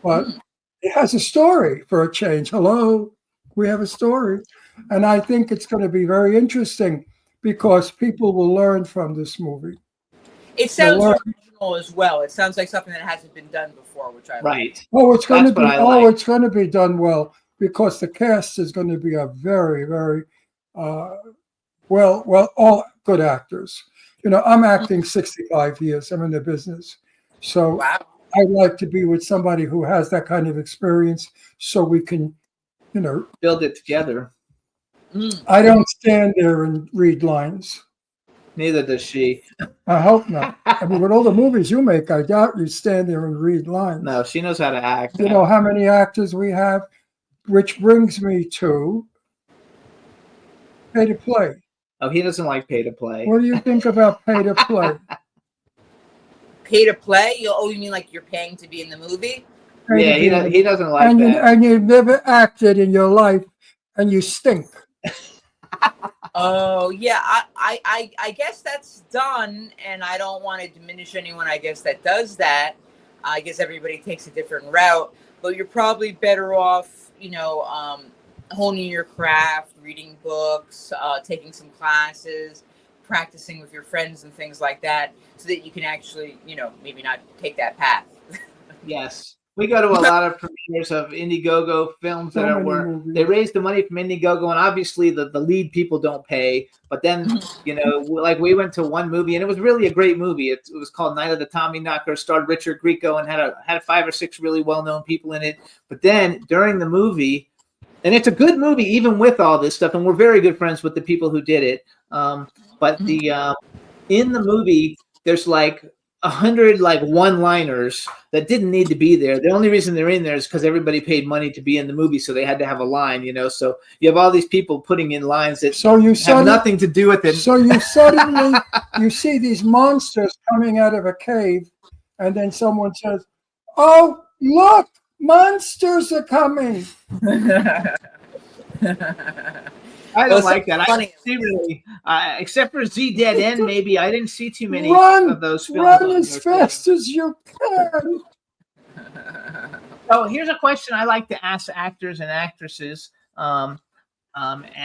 But it has a story for a change. Hello, we have a story. And I think it's going to be very interesting because people will learn from this movie. It sounds original as well. It sounds like something that hasn't been done before, which I like. Oh, it's going it's going to be done well because the cast is going to be a very, very all good actors. I'm acting 65 years. I'm in the business. So I like to be with somebody who has that kind of experience so we can, build it together. I don't stand there and read lines. Neither does she. I hope not. I mean, with all the movies you make, I doubt you stand there and read lines. No, she knows how to act. You know how many actors we have? Which brings me to Pay to Play. Oh, he doesn't like Pay to Play. What do you think about Pay to Play? Pay to play? You mean like you're paying to be in the movie? Pay Yeah, to he, be in he doesn't like and that. and you've never acted in your life, and you stink. Oh yeah, I guess that's done, and I don't want to diminish anyone. I guess that does that. I guess everybody takes a different route, but you're probably better off, honing your craft, reading books, taking some classes, practicing with your friends and things like that, so that you can actually, maybe not take that path. Yes. We go to a lot of premieres of Indiegogo films So that many were movies. they raise the money from Indiegogo, and obviously the lead people don't pay. But then, like we went to one movie, and it was really a great movie. It was called Night of the Tommyknocker, starred Richard Grieco, and had 5 or 6 really well-known people in it. But then during the movie, and it's a good movie even with all this stuff, and we're very good friends with the people who did it. But the in the movie, there's like 100 like one-liners that didn't need to be there. The only reason they're in there is because everybody paid money to be in the movie, so they had to have a line, So you have all these people putting in lines that have nothing to do with it. So you suddenly you see these monsters coming out of a cave, and then someone says, "Oh, look, monsters are coming." I don't Well, like that. I funny. didn't see really, except for Z Dead End, maybe I didn't see too many Run, of those films. run on as your fast as you can. So here's a question I like to ask actors and actresses, and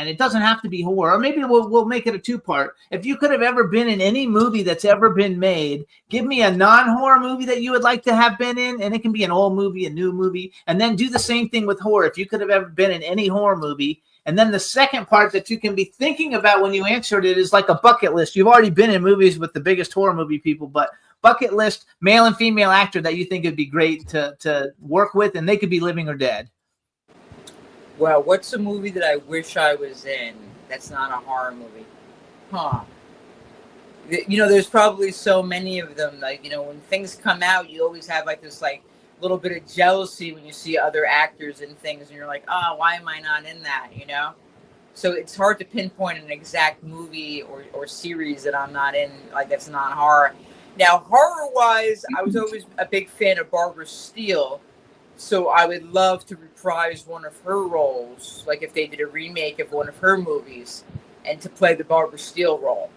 it doesn't have to be horror. Or maybe we'll make it a 2-part. If you could have ever been in any movie that's ever been made, give me a non-horror movie that you would like to have been in, and it can be an old movie, a new movie, and then do the same thing with horror. If you could have ever been in any horror movie. And then the second part that you can be thinking about when you answered it is like a bucket list. You've already been in movies with the biggest horror movie people, but bucket list, male and female actor that you think would be great to work with, and they could be living or dead. Well, what's a movie that I wish I was in that's not a horror movie? There's probably so many of them. Like, when things come out, you always have like this like little bit of jealousy when you see other actors in things, and you're like, oh, why am I not in that? So it's hard to pinpoint an exact movie or series that I'm not in, like that's not horror. Now, horror-wise, I was always a big fan of Barbara Steele, so I would love to reprise one of her roles, like if they did a remake of one of her movies, and to play the Barbara Steele role.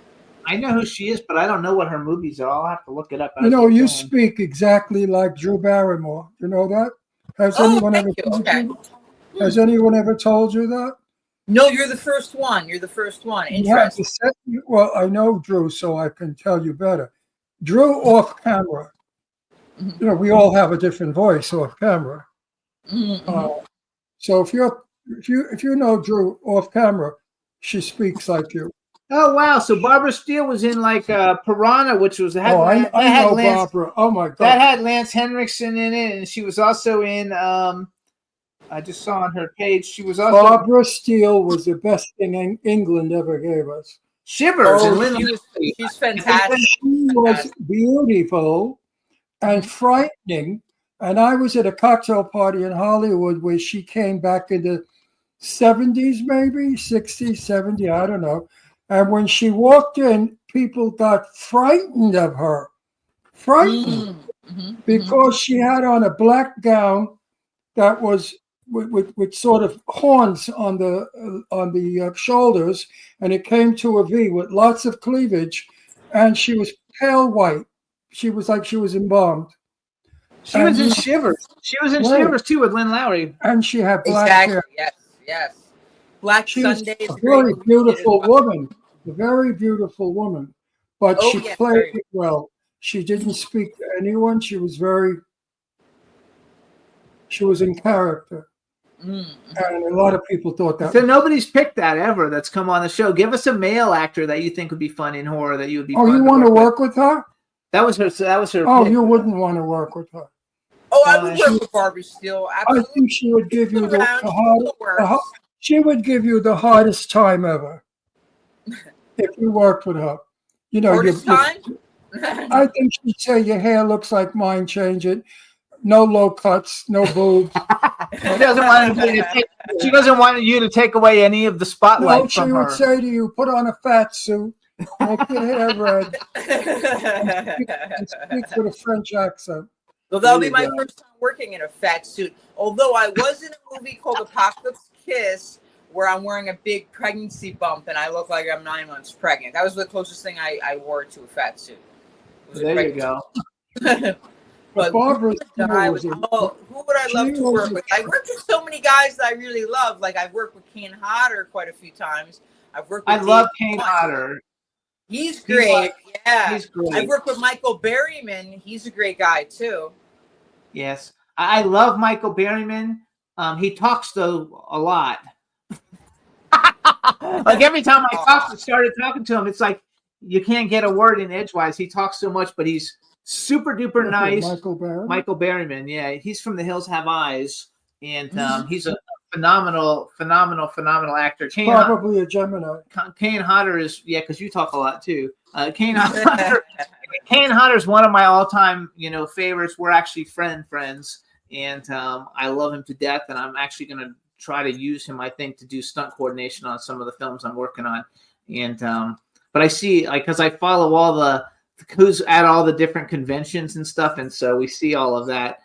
I know who she is, but I don't know what her movies are. I'll have to look it up. You speak exactly like Drew Barrymore. You know that? Has anyone ever told you? Has anyone ever told you that? No, you're the first one. You're the first one. Interesting. Well, I know Drew, so I can tell you better. Drew off camera. We all have a different voice off camera. So if you know Drew off camera, she speaks like you. Oh wow! So Barbara Steele was in like Piranha, which was I know Barbara. Oh my God! That had Lance Henriksen in it, and she was also in. I just saw on her page she was also. Barbara Steele was the best thing England ever gave us. Shivers. She's fantastic. She was beautiful and frightening. And I was at a cocktail party in Hollywood where she came back in the 70s, maybe 60s, 70s, I don't know. And when she walked in, people got frightened of her. Because she had on a black gown that was with sort of horns on the shoulders, and it came to a V with lots of cleavage, and she was pale white. She was like she was embalmed. She was in Shivers. She was in Shivers too with Lynn Lowry. And she had black hair. Yes. Black Sunday is a very beautiful woman. A very beautiful woman. But she played it well. She didn't speak to anyone. She was in character. And a lot of people thought that. So nobody's picked that ever that's come on the show. Give us a male actor that you think would be fun in horror that you would be fun you want to work with her? That was her. Oh, pick. You wouldn't want to work with her. Oh, I would work with Barbara Steele. Absolutely. I think she would give you she would give you the hardest time ever if you worked with her. Hardest time? I think she'd say your hair looks like mine. Change it. no low cuts, no boobs. She doesn't want you to take, she doesn't want you to take away any of the spotlight No, she from would her. say to you, put on a fat suit, make your hair red, and speak with a French accent. Well, that'll be There my you go. first time working in a fat suit. Although I was in a movie called Apocalypse Kiss, where I'm wearing a big pregnancy bump and I look like I'm 9 months pregnant. That was the closest thing I wore to a fat suit. It was a There you pregnancy go. But Barbara who would I love to work with? I worked with so many guys that I really love. Like I've worked with Kane Hodder quite a few times. I've worked with I love Dave Kane Vaughn. Hodder. He's great. Yeah. He's great. I've worked with Michael Berryman. He's a great guy too. Yes, I love Michael Berryman. He talks though a lot. Like every time I started talking to him, it's like you can't get a word in edgewise. He talks so much, but he's super duper nice. Michael Berryman, yeah, he's from The Hills Have Eyes, and he's a phenomenal actor. Probably a Gemini. Kane Hodder is, yeah, because you talk a lot too. Kane Hodder is one of my all-time, favorites. We're actually friends, and I love him to death. And I'm actually going to try to use him, I think, to do stunt coordination on some of the films I'm working on. And but I see, because I follow all the who's at all the different conventions and stuff, and so we see all of that.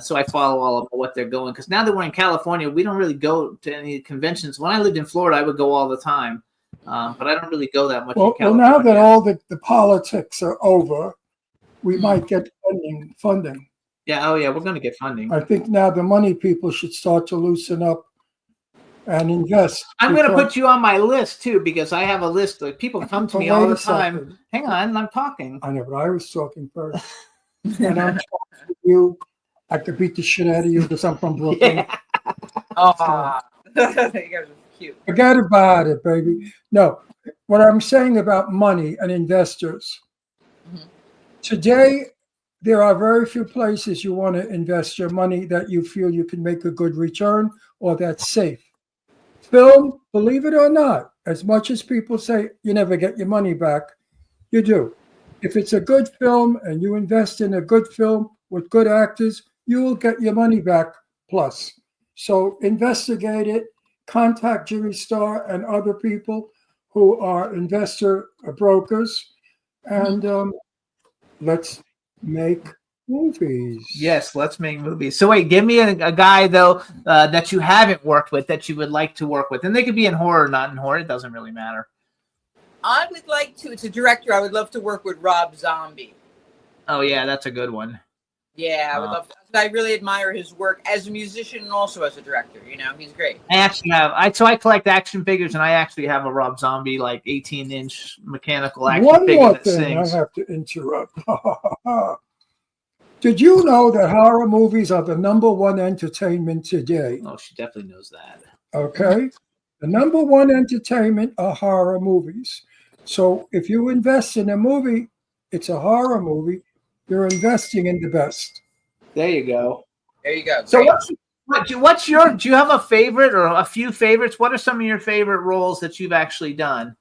So I follow all of what they're going, because now that we're in California, we don't really go to any conventions. When I lived in Florida, I would go all the time, but I don't really go that much. Well, in California. now that all the politics are over, we might get funding. Yeah, oh yeah, we're going to get funding. I think now the money people should start to loosen up and invest. I'm going to put you on my list too, because I have a list. Like people come to me all the time. Hang on, I'm talking. I know, but I was talking first, and I'm talking to you. I could beat the shit out of you because I'm from Brooklyn. Yeah. Oh, you guys are cute. Forget about it, baby. No, what I'm saying about money and investors. Today, there are very few places you want to invest your money that you feel you can make a good return or that's safe. Film, believe it or not, as much as people say you never get your money back, you do. If it's a good film and you invest in a good film with good actors, you will get your money back plus. So investigate it, contact Jimmy Star and other people who are investor brokers, and let's make movies. Yes, let's make movies. So wait, give me a guy though that you haven't worked with that you would like to work with, and they could be in horror, not in horror. It doesn't really matter. I would like to. It's a director. I would love to work with Rob Zombie. Oh yeah, that's a good one. Yeah, I would love to. I really admire his work as a musician and also as a director. He's great. I actually have. I collect action figures, and I actually have a Rob Zombie 18-inch mechanical action One figure more that thing sings. I have to interrupt. Did you know that horror movies are the number one entertainment today? Oh, she definitely knows that. Okay? The number one entertainment are horror movies. So if you invest in a movie, it's a horror movie, you're investing in the best. There you go. There you go. So Great. what's your? Do you have a favorite or a few favorites? What are some of your favorite roles that you've actually done?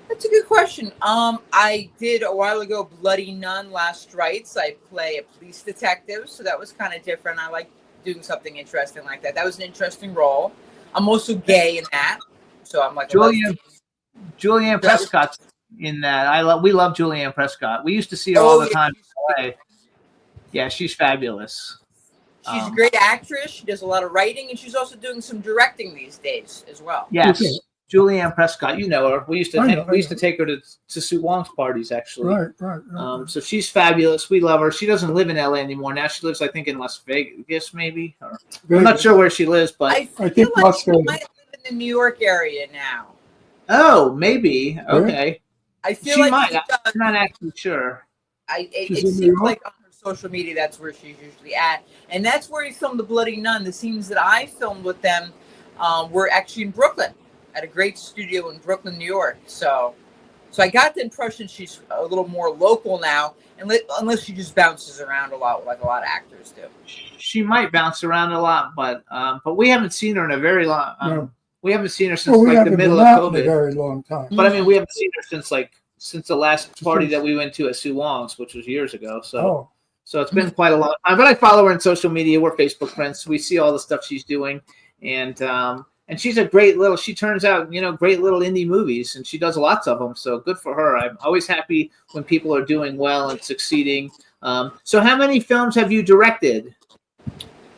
That's a good question. I did a while ago Bloody Nun: Last Rites. I play a police detective, so that was kind of different. I like doing something interesting like that. That was an interesting role. I'm also gay in that, so I'm like Julianne Prescott's in that. We love Julianne Prescott. We used to see her all the time. Yeah, she's fabulous. She's a great actress. She does a lot of writing, and she's also doing some directing these days as well. Yes, Okay. Julianne Prescott. You know her. We used to I know. take her to Sue Wong's parties actually. Right. So she's fabulous. We love her. She doesn't live in LA anymore now. She lives, I think, in Las Vegas, maybe. I'm not sure where she lives, but I feel think like Las she Vegas. might live in the New York area now. oh, maybe. Okay, I feel she like might. she does. I'm not actually sure. It She's in New seems York? like on her social media that's where she's usually at, and that's where we filmed the Bloody Nun. The scenes that I filmed with them were actually in Brooklyn, at a great studio in Brooklyn, New York. So I got the impression she's a little more local now, unless she just bounces around a lot, like a lot of actors do. She might bounce around a lot, but we haven't seen her in a very long. No. We haven't seen her since Well, we the haven't middle been of out in a COVID. very long time. But I mean, we haven't seen her since the last party that we went to at Sue Wong's, which was years ago. So Oh, So it's been quite a long time. But I follow her on social media. We're Facebook friends. So we see all the stuff she's doing. And she's a great little, she turns out, great little indie movies, and she does lots of them. So good for her. I'm always happy when people are doing well and succeeding. So how many films have you directed?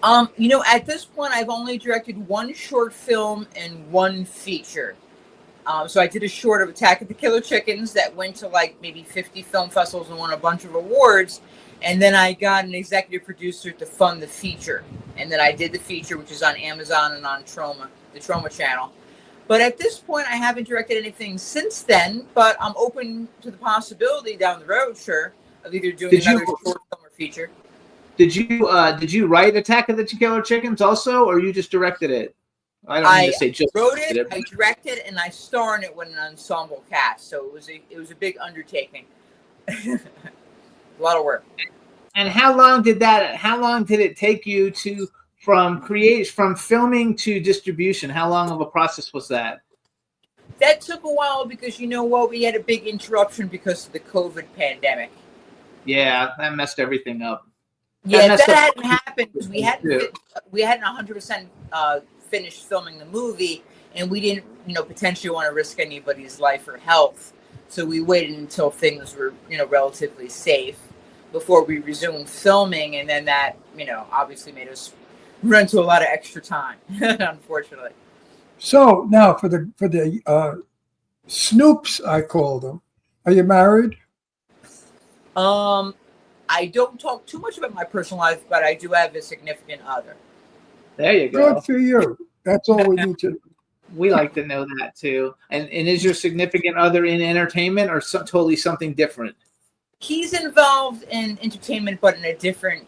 At this point, I've only directed one short film and one feature. So I did a short of Attack of the Killer Chickens that went to like maybe 50 film festivals and won a bunch of awards. And then I got an executive producer to fund the feature. And then I did the feature, which is on Amazon and on Troma, the Troma channel. But at this point, I haven't directed anything since then, but I'm open to the possibility down the road, sure, of either doing another short film or feature. Did you write Attack of the Killer Chickens also, or you just directed it? I don't need to say just wrote it, I directed, and I star in it with an ensemble cast. So it was a big undertaking. A lot of work. And how long did it take you from filming to distribution? How long of a process was that? That took a while because we had a big interruption because of the COVID pandemic. Yeah, that messed everything up. Yeah, if that hadn't happened, because we hadn't 100% finished filming the movie, and we didn't, potentially want to risk anybody's life or health. So we waited until things were, relatively safe before we resumed filming, and then that, obviously made us run into a lot of extra time, unfortunately. So now for the Snoops, I call them. Are you married? I don't talk too much about my personal life, but I do have a significant other. There you go. Good for you. That's all we need to know. We like to know that too. And is your significant other in entertainment or totally something different? He's involved in entertainment, but in a different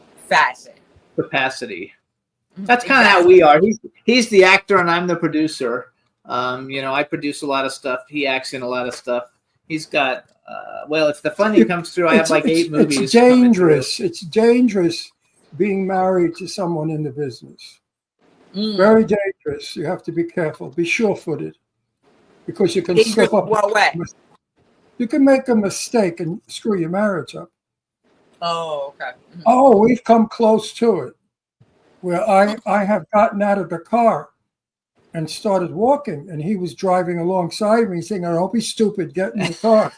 capacity. That's kind of how we are. He's the actor and I'm the producer. I produce a lot of stuff. He acts in a lot of stuff. He's got it's the fun that comes through. I have like 8 movies. It's dangerous. It's dangerous being married to someone in the business. Very dangerous. You have to be careful. Be sure-footed, because you can slip up. You can make a mistake and screw your marriage up. Oh, okay. Mm-hmm. Oh, we've come close to it, where I have gotten out of the car and started walking, and he was driving alongside me saying, "I hope he's stupid, get in the car."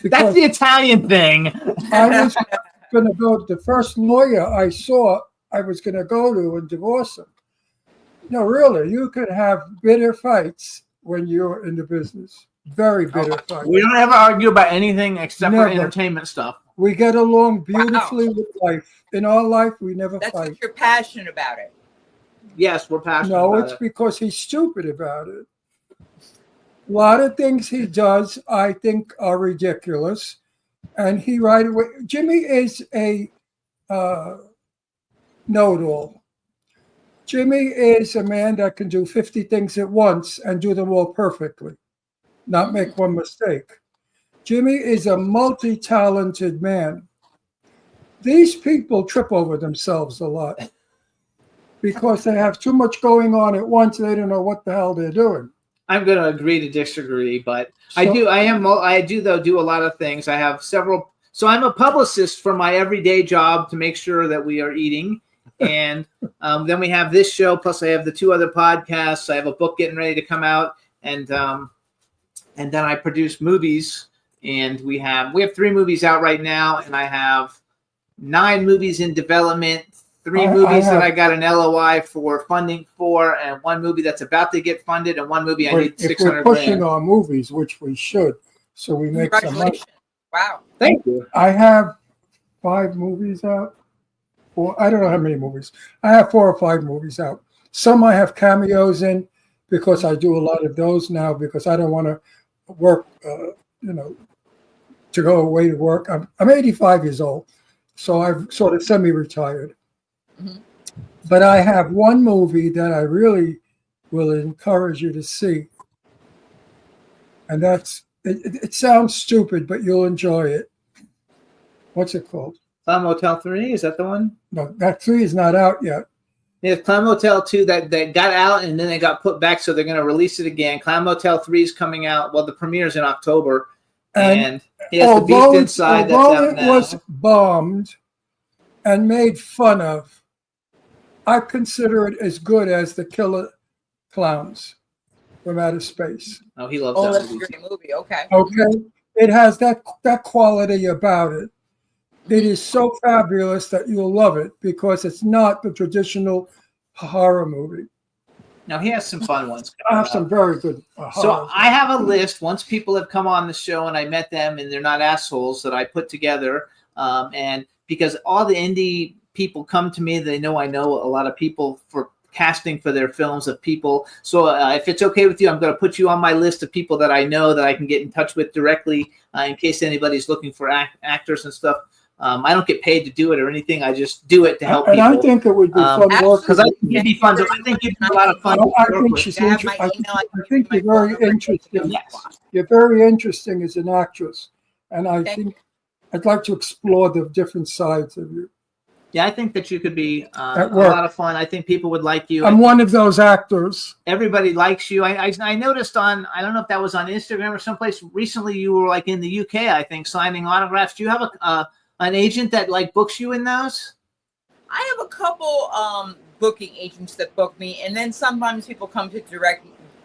That's the Italian thing. I was going to go to the first lawyer I saw, I was going to go to and divorce him. No, really, you could have bitter fights when you're in the business. Very bitter fights. We don't ever argue about anything except for entertainment stuff. We get along beautifully with life. In our life, we never fight. That's because you're passionate about it. Yes, we're passionate about it. No, it's because he's stupid about it. A lot of things he does, I think, are ridiculous. And he right away, Jimmy is a know-it-all. Jimmy is a man that can do 50 things at once and do them all perfectly, not make one mistake. Jimmy is a multi-talented man. These people trip over themselves a lot because they have too much going on at once. They don't know what the hell they're doing. I'm going to agree to disagree, but I do do a lot of things. I have several. So I'm a publicist for my everyday job to make sure that we are eating. And then we have this show. Plus I have the 2 other podcasts. I have a book getting ready to come out. And then I produce movies, and we have 3 movies out right now. And I have 9 movies in development. 3 movies that I got an LOI for funding for, and 1 movie that's about to get funded, and 1 movie I need $600,000. We're pushing our movies, which we should, so we make some money. Wow! Thank you. I have 5 movies out. I don't know how many movies. I have 4 or 5 movies out. Some I have cameos in because I do a lot of those now because I don't want to work, to go away to work. I'm 85 years old, so I've sort of semi-retired. Mm-hmm. But I have 1 movie that I really will encourage you to see. And that's, it sounds stupid, but you'll enjoy it. What's it called? Clown Motel 3, is that the one? No, that 3 is not out yet. Yeah, Clown Motel 2 that got out and then they got put back, so they're going to release it again. Clown Motel 3 is coming out. Well, the premiere's in October. And he has The Beast Inside that's out now. Although it was bombed, and made fun of, I consider it as good as The Killer Clowns from Outer Space. Oh, he loves Oh, that that's a movie. great movie. Okay. Okay, it has that quality about it. It is so fabulous that you'll love it because it's not the traditional horror movie. Now he has some fun ones. I have some very good So horror. I have a list. Once people have come on the show and I met them and they're not assholes, that I put together. And because all the indie people come to me, they know I know a lot of people for casting for their films of people. So if it's okay with you, I'm going to put you on my list of people that I know that I can get in touch with directly in case anybody's looking for actors and stuff. I don't get paid to do it or anything. I just do it to help and people. I think it would be fun work because I think it'd be fun. I think it'd be a lot of fun. I think she's I have my interesting. email. I think you're very interesting. Yes. You're very interesting as an actress, and I Okay. think I'd like to explore the different sides of you. Yeah, I think that you could be a At work. lot of fun. I think people would like you. I'm one of those actors. Everybody likes you. I noticed on, I don't know if that was on Instagram or someplace recently, you were like in the UK, I think, signing autographs. Do you have an agent that like books you in those? I have a couple booking agents that book me, and then sometimes people come to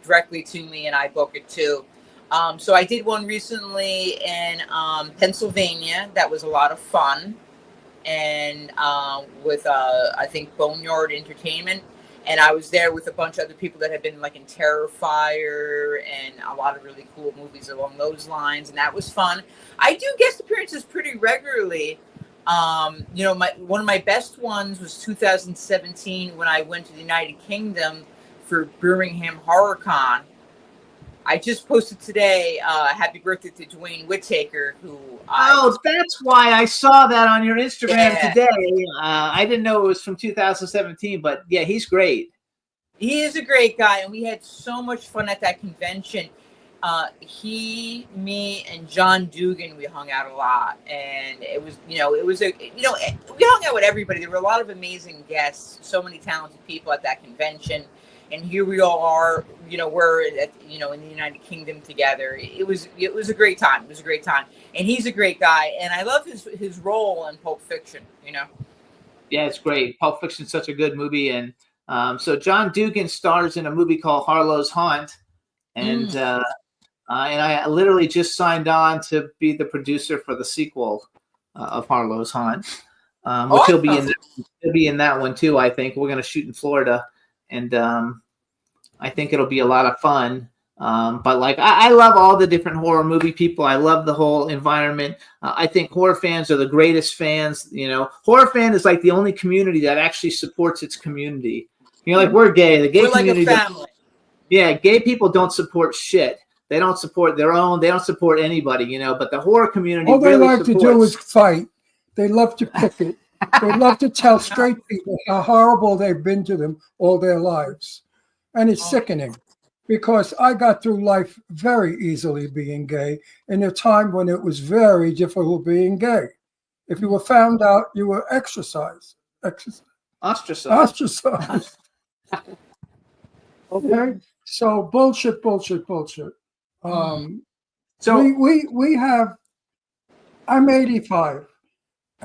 directly to me, and I book it too. So I did one recently in Pennsylvania. That was a lot of fun, and with I think Boneyard Entertainment, and I was there with a bunch of other people that had been like in Terrifier and a lot of really cool movies along those lines, and that was fun. I do guest appearances pretty regularly. One of my best ones was 2017 when I went to the United Kingdom for Birmingham Horror Con. I just posted today, happy birthday to Dwayne Whittaker, who That's why I saw that on your Instagram Yeah. today. I didn't know it was from 2017, but yeah, he's great. he is a great guy, and we had so much fun at that convention. He, me, and John Dugan, we hung out a lot, and we hung out with everybody. There were a lot of amazing guests, so many talented people at that convention, and here we all are. We're in the United Kingdom together. It was a great time. It was a great time, and he's a great guy, and I love his role in Pulp Fiction. Yeah, it's great. Pulp Fiction's such a good movie, and so John Dugan stars in a movie called Harlow's Haunt, and I literally just signed on to be the producer for the sequel of Harlow's Haunt, which he'll be in that one too. I think we're going to shoot in Florida, and I think it'll be a lot of fun. But like, I love all the different horror movie people. I love the whole environment. I think horror fans are the greatest fans. Horror fan is like the only community that actually supports its community. Like we're gay. The gay We're like community. a family. Yeah, gay people don't support shit. They don't support their own. They don't support anybody. But the horror community. All they really like to do is fight. They love to pick it. They love to tell straight people how horrible they've been to them all their lives. And it's sickening because I got through life very easily being gay in a time when it was very difficult being gay. If you were found out, you were ostracized. Ostracized. Okay? So bullshit. So we have, I'm 85,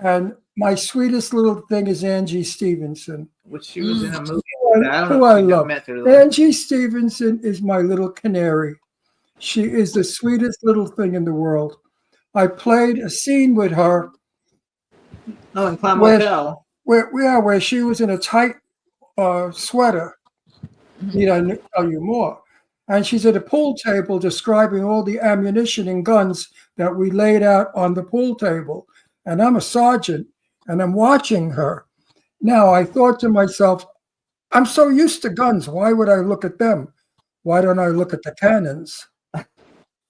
and my sweetest little thing is Angie Stevenson. which she was in a movie. I don't Who know I if you love. met her. Though. Angie Stevenson is my little canary. She is the sweetest little thing in the world. I played a scene with her Oh, in Clown Where- Motel. where she was in a tight sweater. Need I tell you more? And she's at a pool table describing all the ammunition and guns that we laid out on the pool table. And I'm a sergeant, and I'm watching her. Now, I thought to myself, I'm so used to guns. Why would I look at them? Why don't I look at the cannons?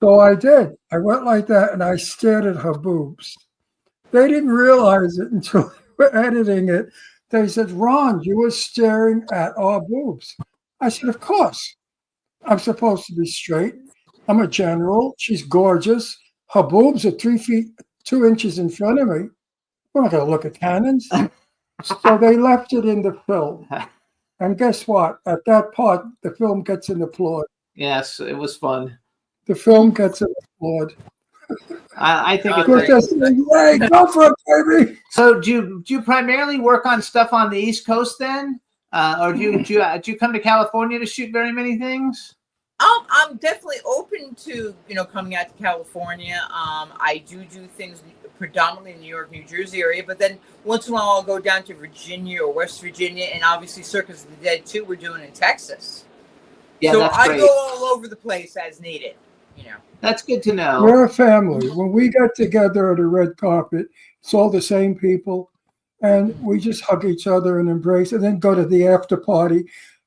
So I did. I went like that, and I stared at her boobs. They didn't realize it until we were editing it. They said, Ron, you were staring at our boobs. I said, of course. I'm supposed to be straight. I'm a general. She's gorgeous. Her boobs are 3 feet, 2 inches in front of me. We're not going to look at cannons. So they left it in the film. And guess what? At that part, the film gets an applaud. Yes, it was fun. The film gets an applaud. I think Oh, it's Because great. they're saying, "Hey, go for it, baby." So do you primarily work on stuff on the East Coast then, or do you come to California to shoot very many things? I'm definitely open to coming out to California. I do things predominantly in New York, New Jersey area, but then once in a while I'll go down to Virginia or West Virginia, and obviously Circus of the Dead 2 we're doing in Texas. Yeah, So that's I great. go all over the place as needed. That's good to know. We're a family. When we get together at a red carpet, it's all the same people, and we just hug each other and embrace, and then go to the after party,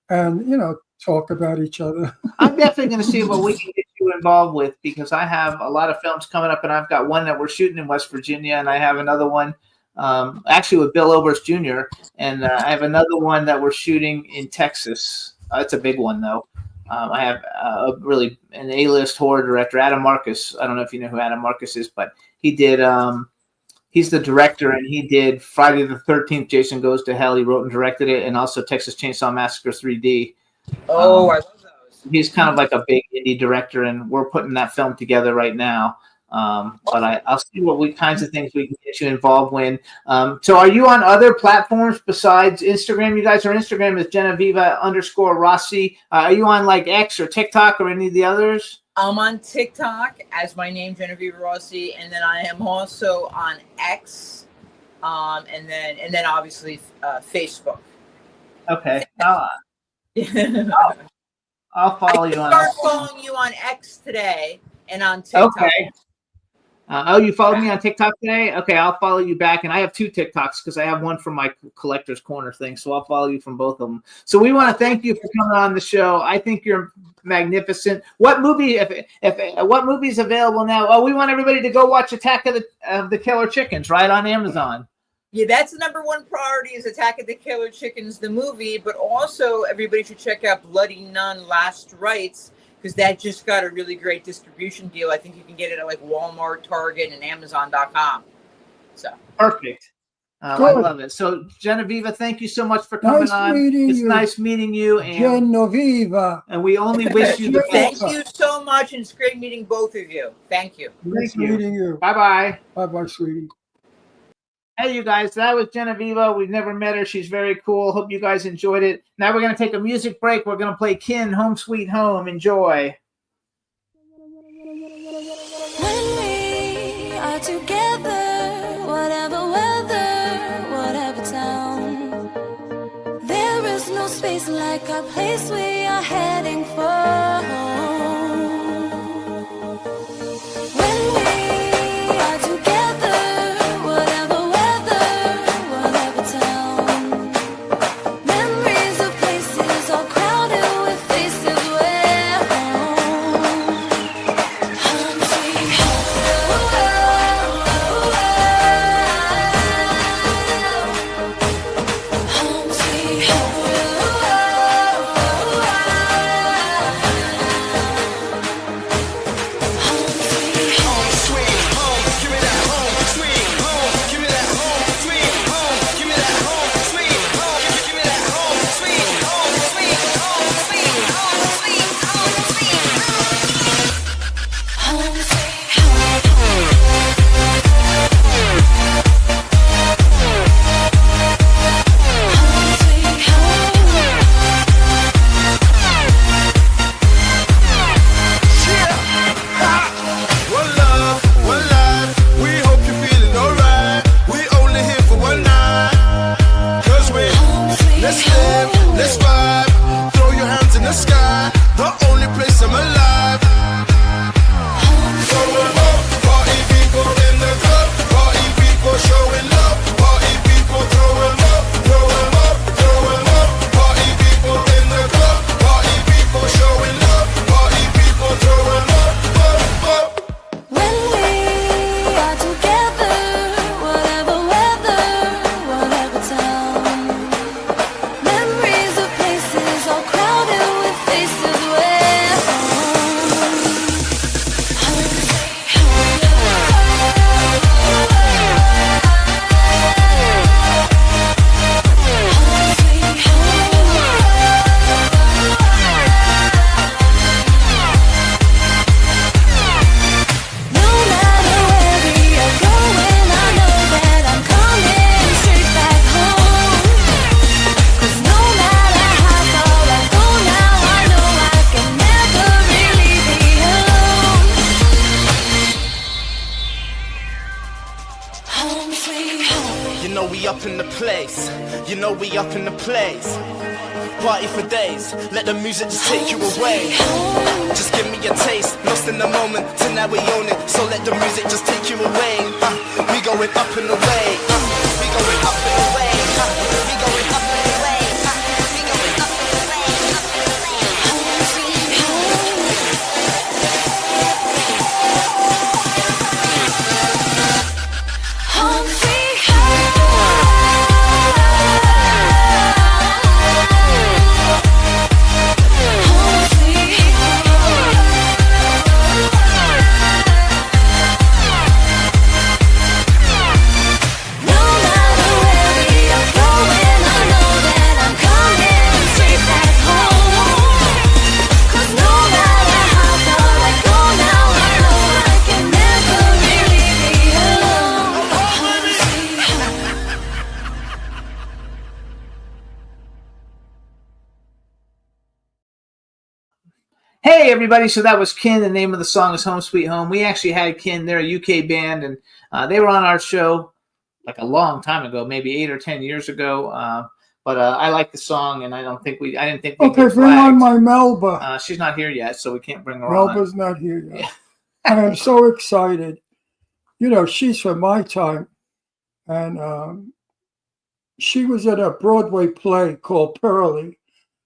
and talk about each other. I'm definitely going to see what we can get you involved with, because I have a lot of films coming up, and I've got one that we're shooting in West Virginia, and I have another one actually with Bill Oberst Jr., and I have another one that we're shooting in Texas. It's a big one, though. I have really an A-list horror director, Adam Marcus. I don't know if you know who Adam Marcus is, but he did. He's the director, and he did Friday the 13th, Jason Goes to Hell. He wrote and directed it, and also Texas Chainsaw Massacre 3D. Oh, I love those. He's kind of like a big indie director, and we're putting that film together right now. But I'll see what kinds of things we can get you involved in. So are you on other platforms besides Instagram? You guys are Instagram is Genevieve_Rossi. Are you on like X or TikTok or any of the others? I'm on TikTok as my name, Genevieve Rossi, and then I am also on X, and then obviously Facebook. Okay. I'll follow you on. I start following you on X today and on TikTok. Okay. You followed me on TikTok today? Okay, I'll follow you back. And I have 2 TikToks because I have one from my Collector's Corner thing. So I'll follow you from both of them. So we want to thank you for coming on the show. I think you're magnificent. What movie, what movie is available now? Oh, we want everybody to go watch Attack of the Killer Chickens, right, on Amazon. Yeah, that's the number one priority is Attack of the Killer Chickens, the movie. But also everybody should check out Bloody Nun Last Rites, because that just got a really great distribution deal. I think you can get it at like Walmart, Target, and Amazon.com. So perfect. I love it. So Genevieve, thank you so much for coming on. It's nice meeting you. And Genevieve. And we only wish you the best. Thank you so much, and it's great meeting both of you. Thank you. Nice meeting you. Bye-bye. Bye-bye, sweetie. Hey, you guys, that was Genevieve. We've never met her. She's very cool. Hope you guys enjoyed it. Now we're going to take a music break. We're going to play Kin, Home Sweet Home. Enjoy. When we are together, whatever weather, whatever town, there is no space like a place we are heading for. When we are together, whatever weather, whatever town, memories of places are crowded with faces where home sweet home sweet One love, one life. We hope you're feeling alright. We only here for one night. 'Cause let's live, let's vibe. Throw your hands in the sky. The only place I'm alive. Throwing up, party people in the club. Party people showing love. Party people throwing up, throwing up, throwing up. Party people in the club. Party people showing love. Party people throwing up, up, up. When we are together, whatever weather, whatever town, memories of places all crowded with faces where bass. You know we up in the place. Party for days, let the music just take you away. Just give me a taste, lost in the moment, tonight we own it. So let the music just take you away. We going up and away. We going up and away. We going up and away. We going up and away. Home sweet home. Home sweet home. Hey everybody, so that was Kin. The name of the song is Home Sweet Home. We actually had Kin. They're a UK band, and they were on our show like a long time ago, maybe 8 or 10 years ago. But I like the song, and I didn't think we Okay, were bring flagged. on my Melba. She's not here yet, so we can't bring her Melba's not here yet. And I'm so excited. You know, she's from my time. And she was at a Broadway play called Pearly.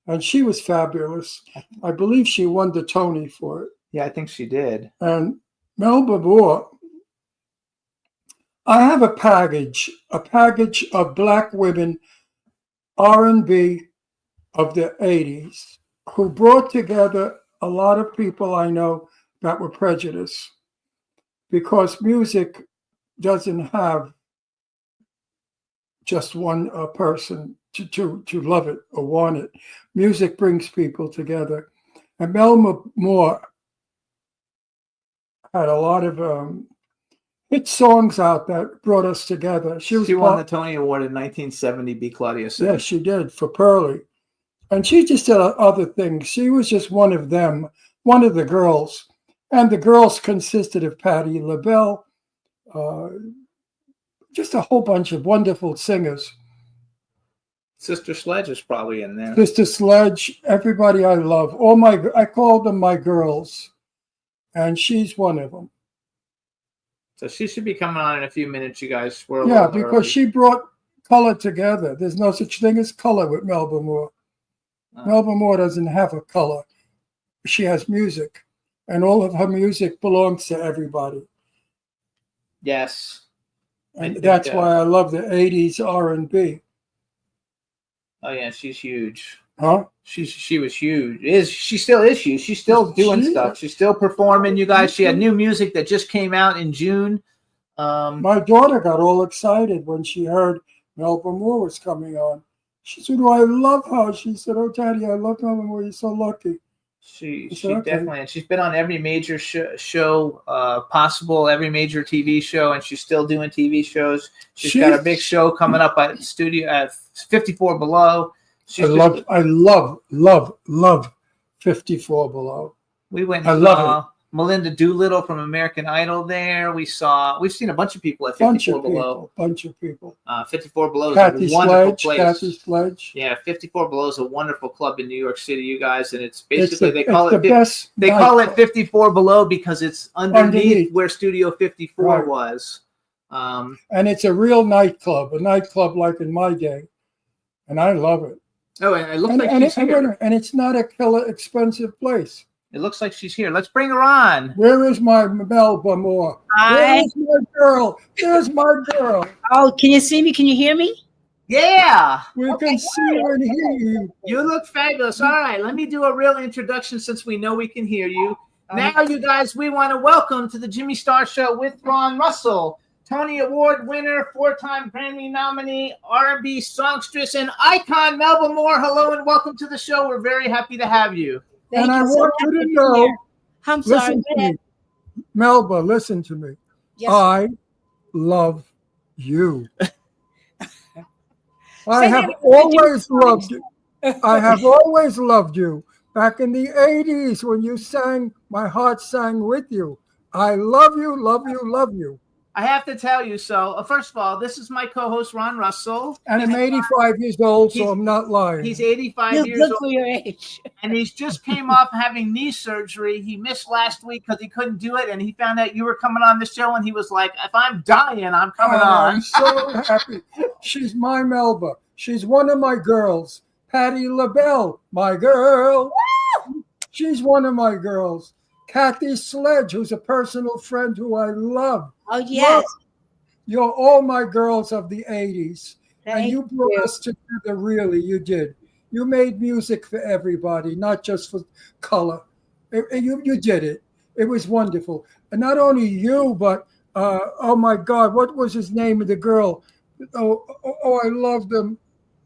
And she was fabulous. I believe she won the Tony for it. Yeah, I think she did. And Melba Moore, I have a package of black women R&B of the 80s who brought together a lot of people I know that were prejudiced, because music doesn't have just one person to love it or want it. Music brings people together. And Melba Moore had a lot of hit songs out that brought us together. She won the Tony Award in 1970, B. Claudia said. Yes, she did, for Pearly. And she just did other things. She was just one of them, one of the girls. And the girls consisted of Patti LaBelle, just a whole bunch of wonderful singers. Sister Sledge is probably in there. Sister Sledge, everybody I love. I call them my girls. And she's one of them. So she should be coming on in a few minutes, you guys. Yeah, because she brought color together. There's no such thing as color with Melba Moore. Melba Moore doesn't have a color. She has music. And all of her music belongs to everybody. Yes. And that's why I love the 80s R&B. Oh, yeah, she's huge. Huh? She was huge. She still is huge. She's still doing stuff. She's still performing, you guys. She had new music that just came out in June. My daughter got all excited when she heard Melba Moore was coming on. She said, "Oh, I love her." She said, "Oh, Daddy, I love Melba Moore. You're so lucky." She okay. Definitely, and she's been on every major show possible, every major TV show, and she's still doing TV shows. She's got a big show coming up at 54 Below. I love 54 Below. We went. I love it. Melinda Doolittle from American Idol. There, we've seen a bunch of people at 54 Below. Bunch of people. 54 Below is a wonderful place. Kathy Sledge. Yeah, 54 Below is a wonderful club in New York City, you guys, and it's basically they call it 54 Below because it's underneath where Studio 54 was. And it's a real nightclub, a nightclub like in my day, and I love it. Oh, and it looks like she's here. And it's not a killer expensive place. It looks like she's here. Let's bring her on. Where is my Melba Moore? Hi. Where's my girl? There's my girl. Oh, can you see me? Can you hear me? Yeah. We can see and hear you. You look fabulous. All right, let me do a real introduction since we know we can hear you. Now, you guys, we want to welcome to the Jimmy Star Show with Ron Russell, Tony Award winner, 4-time Grammy nominee, R&B songstress, and icon Melba Moore. Hello and welcome to the show. We're very happy to have you. And I want you to know, I'm sorry. listen to me. Melba, listen to me. Yes. I love you. I have always loved you. I have always loved you. Back in the 80s when you sang, my heart sang with you. I love you, love you, love you. I have to tell you. So, first of all, this is my co-host Ron Russell. And I'm 85 years old, so He's- I'm not lying. He's 85 You're years good old, for your age. and he's just came off having knee surgery. He missed last week because he couldn't do it, and he found out you were coming on the show, and he was like, "If I'm dying, I'm coming I'm on." so happy. She's my Melba. She's one of my girls. Patty LaBelle, my girl. She's one of my girls. Kathy Sledge, who's a personal friend who I love. Oh, yes. You're all my girls of the 80s. And Thank you brought you. us together, really. You did. You made music for everybody, not just for color. You did it. It was wonderful. And not only you, but, oh my God, what was his name of the girl? Oh, I love them.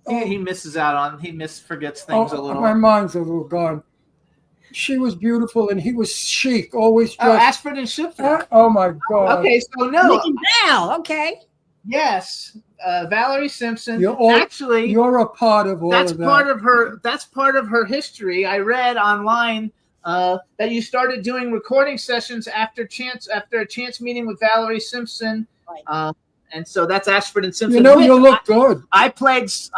He misses out on. He forgets things a little. My mind's a little gone. She was beautiful, and he was chic, always Oh, dressed. Ashford and Shipton. Oh my God! Okay, so no, Looking down. Okay. yes, Valerie Simpson. You're you're a part of all that's of that. part of her. That's part of her history. I read online that you started doing recording sessions after a chance meeting with Valerie Simpson. Right. And so that's Ashford and Simpson. You know, you look good. I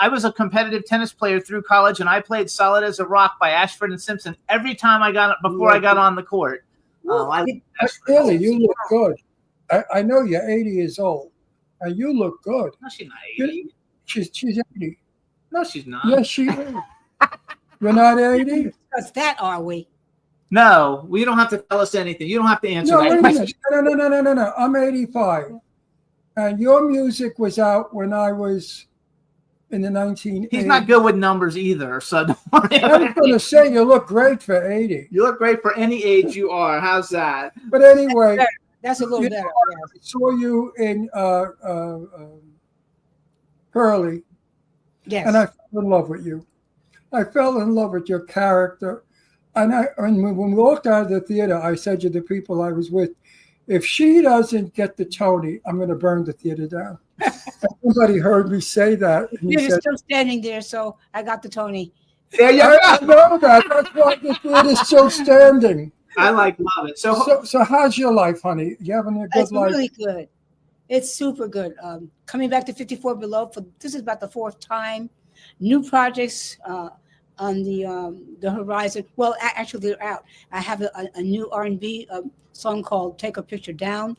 was a competitive tennis player through college, and I played Solid as a Rock by Ashford and Simpson every time I got on the court. Really, you look good. I know you're 80 years old, and you look good. No, she's not 80. She's 80. No, she's not. Yes, she is. You're not 80? Because that are we. No, we don't have to tell us anything. You don't have to answer No, that wait a question. minute. No. I'm 85. And your music was out when I was in the 1980s. He's not good with numbers either, so don't worry I about was it. going to say you look great for 80. You look great for any age you are. How's that? But anyway, That's a little you better. know, Yes. I saw you in Hurley, Yes. and I fell in love with you. I fell in love with your character. And when we walked out of the theater, I said to the people I was with, if she doesn't get the Tony, I'm going to burn the theater down. Somebody heard me say that. And he You're said, still standing there, so I got the Tony. There you I go. know that. That's why the theater's still standing. I love it. So how's your life, honey? You having a good It's life? really good. It's super good. Coming back to 54 Below, this is about the fourth time. New projects on the horizon. Well, actually, they're out. I have a new R&B song called "Take a Picture Down"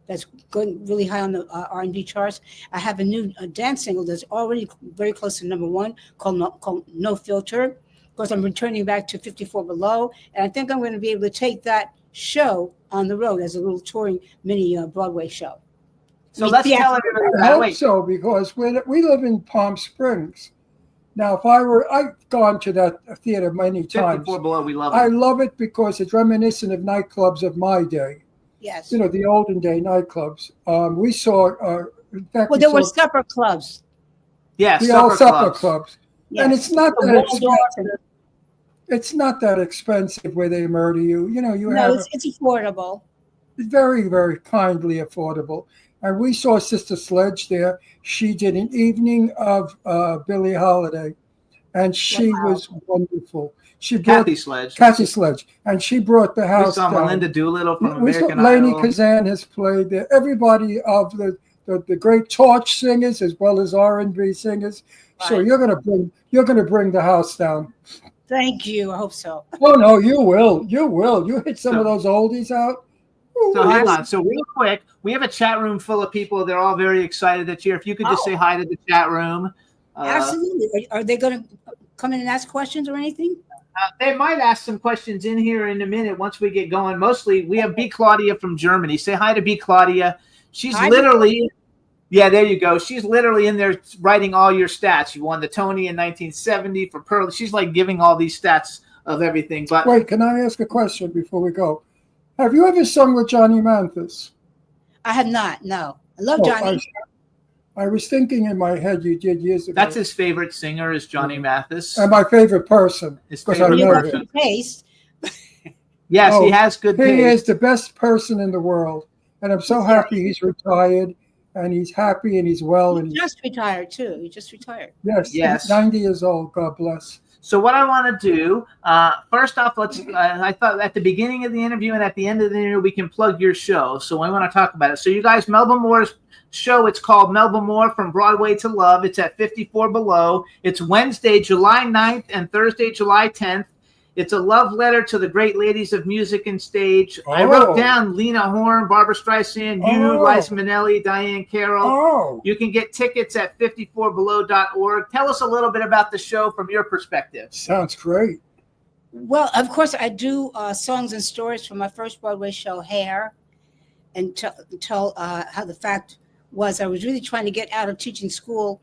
that's going really high on the R&B charts. I have a new dance single that's already very close to number one called "No Filter." Because I'm returning back to 54 Below, and I think I'm going to be able to take that show on the road as a little touring mini Broadway show. So let's tell I everybody. hope Wait, so, because we live in Palm Springs. Now, I've gone to that theater many times. 54 Below, we love I it. love it because it's reminiscent of nightclubs of my day. Yes. You know, the olden day nightclubs. We saw, in fact, Well, we there were saw supper clubs. Yeah, the old supper clubs. clubs. Yes. And it's not The that Waldorf expensive. It's not that expensive where they murder you. You know, you No, have it's affordable. very, very kindly affordable. And we saw Sister Sledge there. She did an evening of Billie Holiday, and she was wonderful. She brought Kathy Sledge. Sledge, and she brought the We house saw down. Melinda Doolittle from We saw American Lainey Idol. Kazan has played there. Everybody of the great torch singers as well as R&B singers. So Right. you're gonna bring the house down. Thank you. I hope so. Oh no, you will. You will. You hit some of those oldies out. So hang on. So real quick, we have a chat room full of people. They're all very excited that you're. If you could just Oh. say hi to the chat room. Absolutely. Are they going to come in and ask questions or anything? They might ask some questions in here in a minute once we get going. Mostly, we have B. Claudia from Germany. Say hi to B. Claudia. She's Hi, literally, yeah, there you go. She's literally in there writing all your stats. You won the Tony in 1970 for Pearl. She's like giving all these stats of everything. But Wait, can I ask a question before we go? Have you ever sung with Johnny Mathis? I have not. No. I love Oh, Johnny. I was thinking in my head you did years ago. that's his favorite singer is Johnny Mathis. And my favorite person. His because I favorite You know got him. person. good taste. Yes, Oh, he has good He taste. is the best person in the world. And I'm so happy he's retired and he's happy and he's well. And He just retired too. He just retired. yes, Yes. he's 90 years old. God bless. So what I want to do, first off, let's. I thought at the beginning of the interview and at the end of the interview we can plug your show. So I want to talk about it. So you guys, Melba Moore's show. It's called Melba Moore from Broadway to Love. It's at 54 Below. It's Wednesday, July 9th and Thursday, July 10th. It's a love letter to the great ladies of music and stage. I wrote down Lena Horne, Barbara Streisand, you, Liza Minnelli, Diane Carroll. You can get tickets at 54below.org. Tell us a little bit about the show from your perspective. Sounds great. Well, of course, I do songs and stories from my first Broadway show, Hair, and tell how the fact was I was really trying to get out of teaching school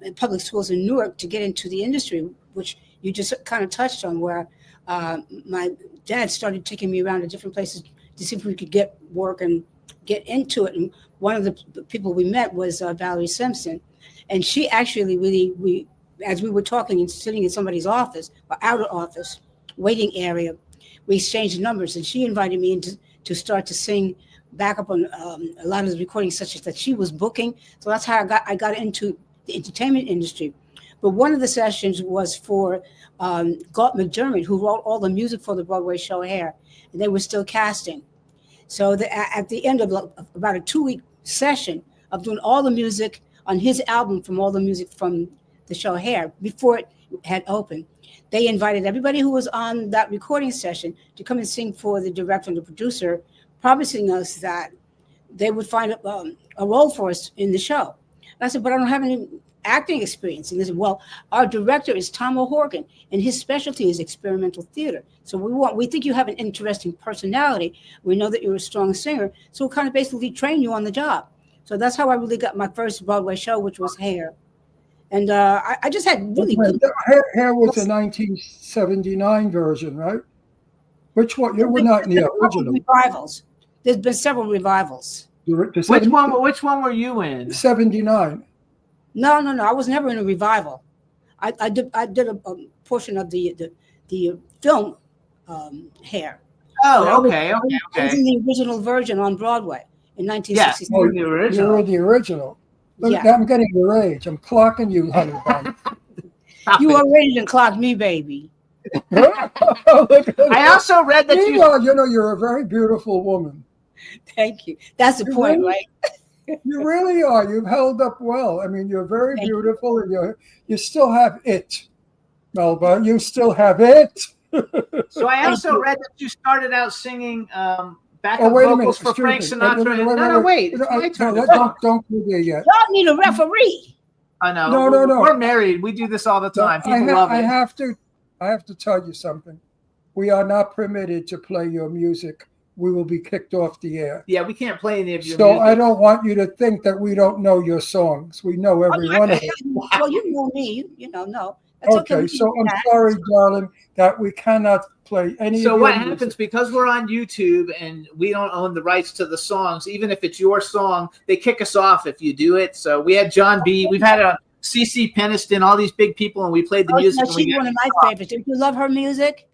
in public schools in Newark to get into the industry, which you just kind of touched on, where my dad started taking me around to different places to see if we could get work and get into it. And one of the people we met was Valerie Simpson. And she actually really, as we were talking and sitting in somebody's office, or outer office, waiting area, we exchanged numbers. And she invited me in to start to sing back up on a lot of the recordings such as that she was booking. So that's how I got into the entertainment industry. But one of the sessions was for Galt McDermott, who wrote all the music for the Broadway show Hair, and they were still casting. So at the end of about a 2-week session of doing all the music on his album from all the music from the show Hair, before it had opened, they invited everybody who was on that recording session to come and sing for the director and the producer, promising us that they would find a role for us in the show. And I said, but I don't have any acting experience. And they said, well, our director is Tom O'Horgan, and his specialty is experimental theater. So we think you have an interesting personality. We know that you're a strong singer. So we'll kind of basically train you on the job. So that's how I really got my first Broadway show, which was Hair. And I just had really good. Hair was a 1979 version, right? Which one? You were not in the original. Revivals. There's been several revivals. Which one were you in? 79. No. I was never in a revival. I did a portion of the film Hair. Oh, okay. I was in the original version on Broadway in 1966. Yeah, the original. You were the original. Look, yeah. I'm getting your age. I'm clocking you, honey bun. You are ready to clock me, baby. I also read that you're a very beautiful woman. Thank you. That's the point, right? You really are. You've held up well. I mean, you're very beautiful, and you still have it, Melba. You still have it. So I also read that you started out singing backup vocals for Frank Sinatra. Wait. Don't go there yet. Y'all need a referee. I know. No. We're married. We do this all the time. People love it. I have to tell you something. We are not permitted to play your music. We will be kicked off the air. Yeah, we can't play any of your music. So I don't want you to think that we don't know your songs. We know every one of them. Well, you know me. No. That's okay, so I'm sorry, darling, that we cannot play any of your So what music. happens, because we're on YouTube and we don't own the rights to the songs, even if it's your song, they kick us off if you do it. So we had John B. We've had a CeCe Peniston, all these big people, and we played the music. She's one of my favorites. Do you love her music?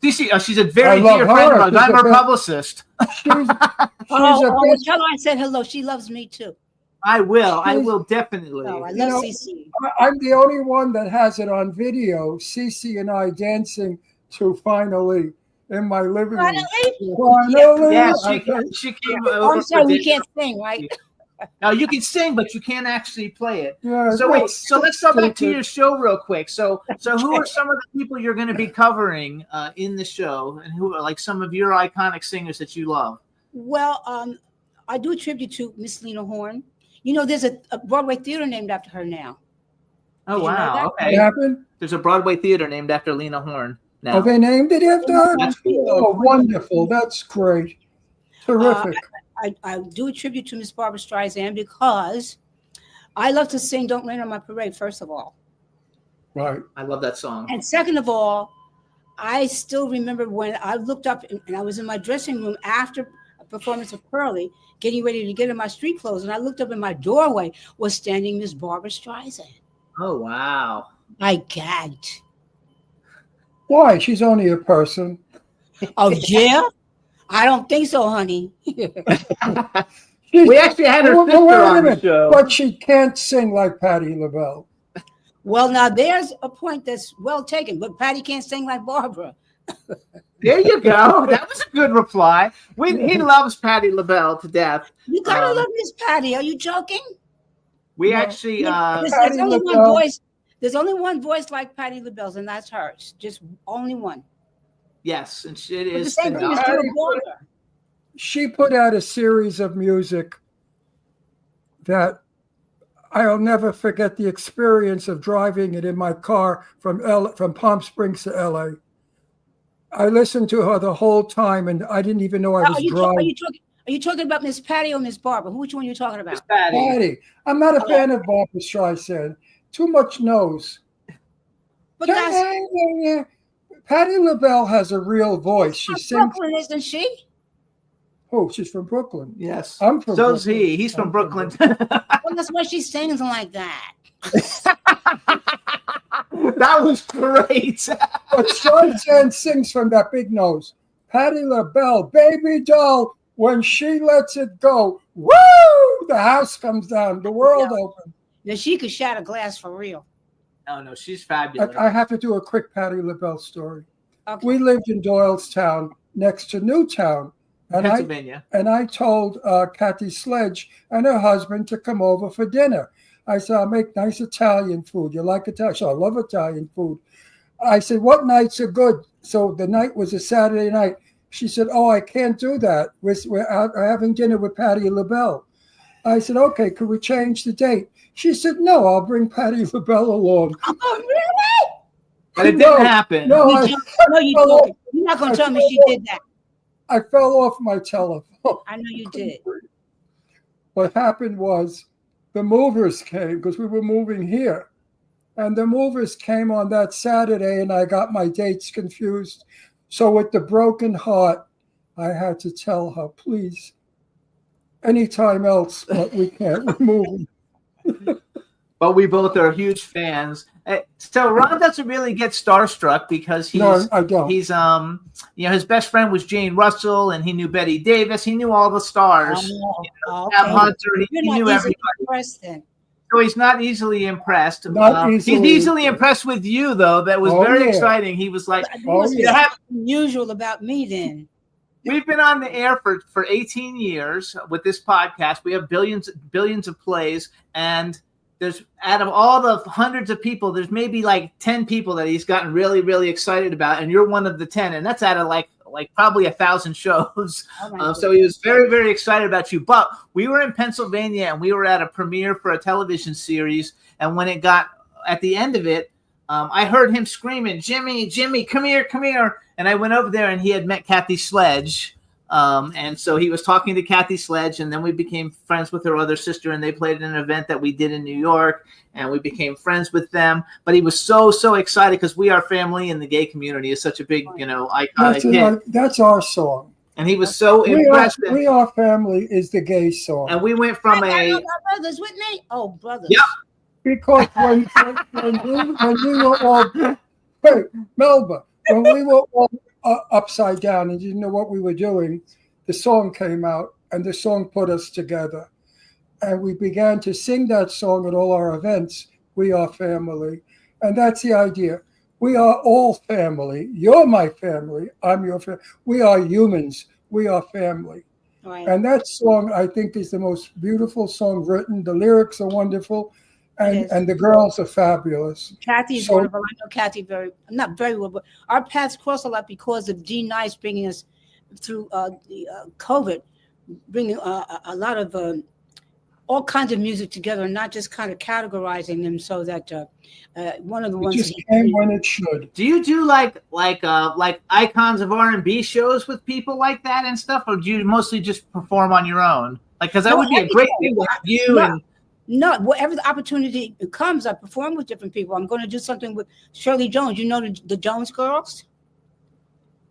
CeCe, she's a very dear friend of mine. I'm her publicist. Tell her I said hello. She loves me too. I will definitely. Oh, I love CeCe. I'm the only one that has it on video. CeCe and I dancing to Finally in my living room. Finally? Yeah, she came over. I'm sorry, we can't sing, right? Now you can sing, but you can't actually play it. Yeah, so let's go back to your show real quick. So who are some of the people you're going to be covering in the show, and who are like some of your iconic singers that you love? Well, I do a tribute to Miss Lena Horne. You know, there's a Broadway theater named after her now. Oh, wow. Okay. What happened? There's a Broadway theater named after Lena Horne now. Oh, they named it after her? That's cool. Oh, wonderful. That's great. Terrific. I do a tribute to Miss Barbara Streisand because I love to sing Don't Rain on My Parade, first of all. Right. I love that song. And second of all, I still remember when I looked up and I was in my dressing room after a performance of Pearly, getting ready to get in my street clothes, and I looked up in my doorway was standing Miss Barbara Streisand. Oh, wow. I gagged. Why? She's only a person. Oh, yeah? I don't think so, honey. We actually had her sister on the show. But she can't sing like Patti LaBelle. Well, now there's a point that's well taken, but Patty can't sing like Barbara. There you go. That was a good reply. He loves Patti LaBelle to death. You gotta love Miss Patty. Are you joking? We actually There's Patti only one LaBelle. voice. There's only one voice like Patty LaBelle's, and that's hers. Just only one. yes, and it But the is. same thing is true of Barbara. She put out a series of music that I'll never forget the experience of driving it in my car from Palm Springs to LA. I listened to her the whole time, and I didn't even know I was driving. Are you talking about Miss Patty or Miss Barbara? Which one are you talking about? Patty. I'm not a fan of Barbara Streisand. Too much nose. But that's Patti LaBelle has a real voice. She from sings. Brooklyn, isn't she? Oh, she's from Brooklyn. Yes. I'm from So's Brooklyn. he. He's from I'm Brooklyn. Well, that's why she sings like that. That was great. But Streisand sings from that big nose. Patti LaBelle, baby doll, when she lets it go, woo! The house comes down, the world opens. Now she could shatter glass for real. Oh no, she's fabulous. I have to do a quick Patti LaBelle story. Okay. We lived in Doylestown next to Newtown. Pennsylvania. And I told Kathy Sledge and her husband to come over for dinner. I said, I'll make nice Italian food. You like Italian? So I love Italian food. I said, what nights are good? So the night was a Saturday night. She said, oh, I can't do that. We're out having dinner with Patti LaBelle. I said, okay, could we change the date? She said, no, I'll bring Patti LaBelle along. Oh, really? But it didn't happen. No, No, you don't. You're not going to tell me she did that. I fell off my telephone. I know you did. What happened was the movers came because we were moving here. And the movers came on that Saturday and I got my dates confused. So with the broken heart, I had to tell her, please, anytime else, but we can't remove them. But we both are huge fans. So Ron doesn't really get starstruck because I don't. He's his best friend was Jane Russell, and he knew Betty Davis. He knew all the stars. Okay. Tab Hunter. He You're knew not easily everybody. impressed then. So he's not easily impressed. He's easily easily impressed with you, though. That was very exciting. He was like, Oh, What's yeah. unusual about me then? we've been on the air for 18 years with this podcast. We have billions of plays, and there's out of all the hundreds of people, there's maybe like 10 people that he's gotten really, really excited about, and you're one of the 10, and that's out of like probably 1,000 shows. So he was very, very excited about you. But we were in Pennsylvania, and we were at a premiere for a television series, and when it got at the end of it, I heard him screaming, Jimmy, come here. And I went over there, and he had met Kathy Sledge. And so he was talking to Kathy Sledge, and then we became friends with her other sister, and they played at an event that we did in New York, and we became friends with them. But he was so excited because We Are Family in the gay community is such a big, iconic hit. That's our song. And he was so impressed. We Are Family is the gay song. And we went from I got my brothers with me. Oh, brothers. Yep. Because when we were all, wait, Melba, when we were all upside down and didn't know what we were doing, the song came out, and the song put us together. And we began to sing that song at all our events, We Are Family. And that's the idea. We are all family. You're my family. I'm your family. We are humans. We are family. Right. And that song, I think, is the most beautiful song written. The lyrics are wonderful. And the girls are fabulous. Kathy is wonderful. I know Kathy not very well, but our paths cross a lot because of Dean Nice bringing us through the COVID, bringing a lot of all kinds of music together, and not just kind of categorizing them so that one of the ones just came when it should. Do you do like icons of R&B shows with people like that and stuff, or do you mostly just perform on your own? Like, because that would be a great thing to have you and. No, whatever the opportunity comes, I perform with different people. I'm going to do something with Shirley Jones. You know the Jones Girls?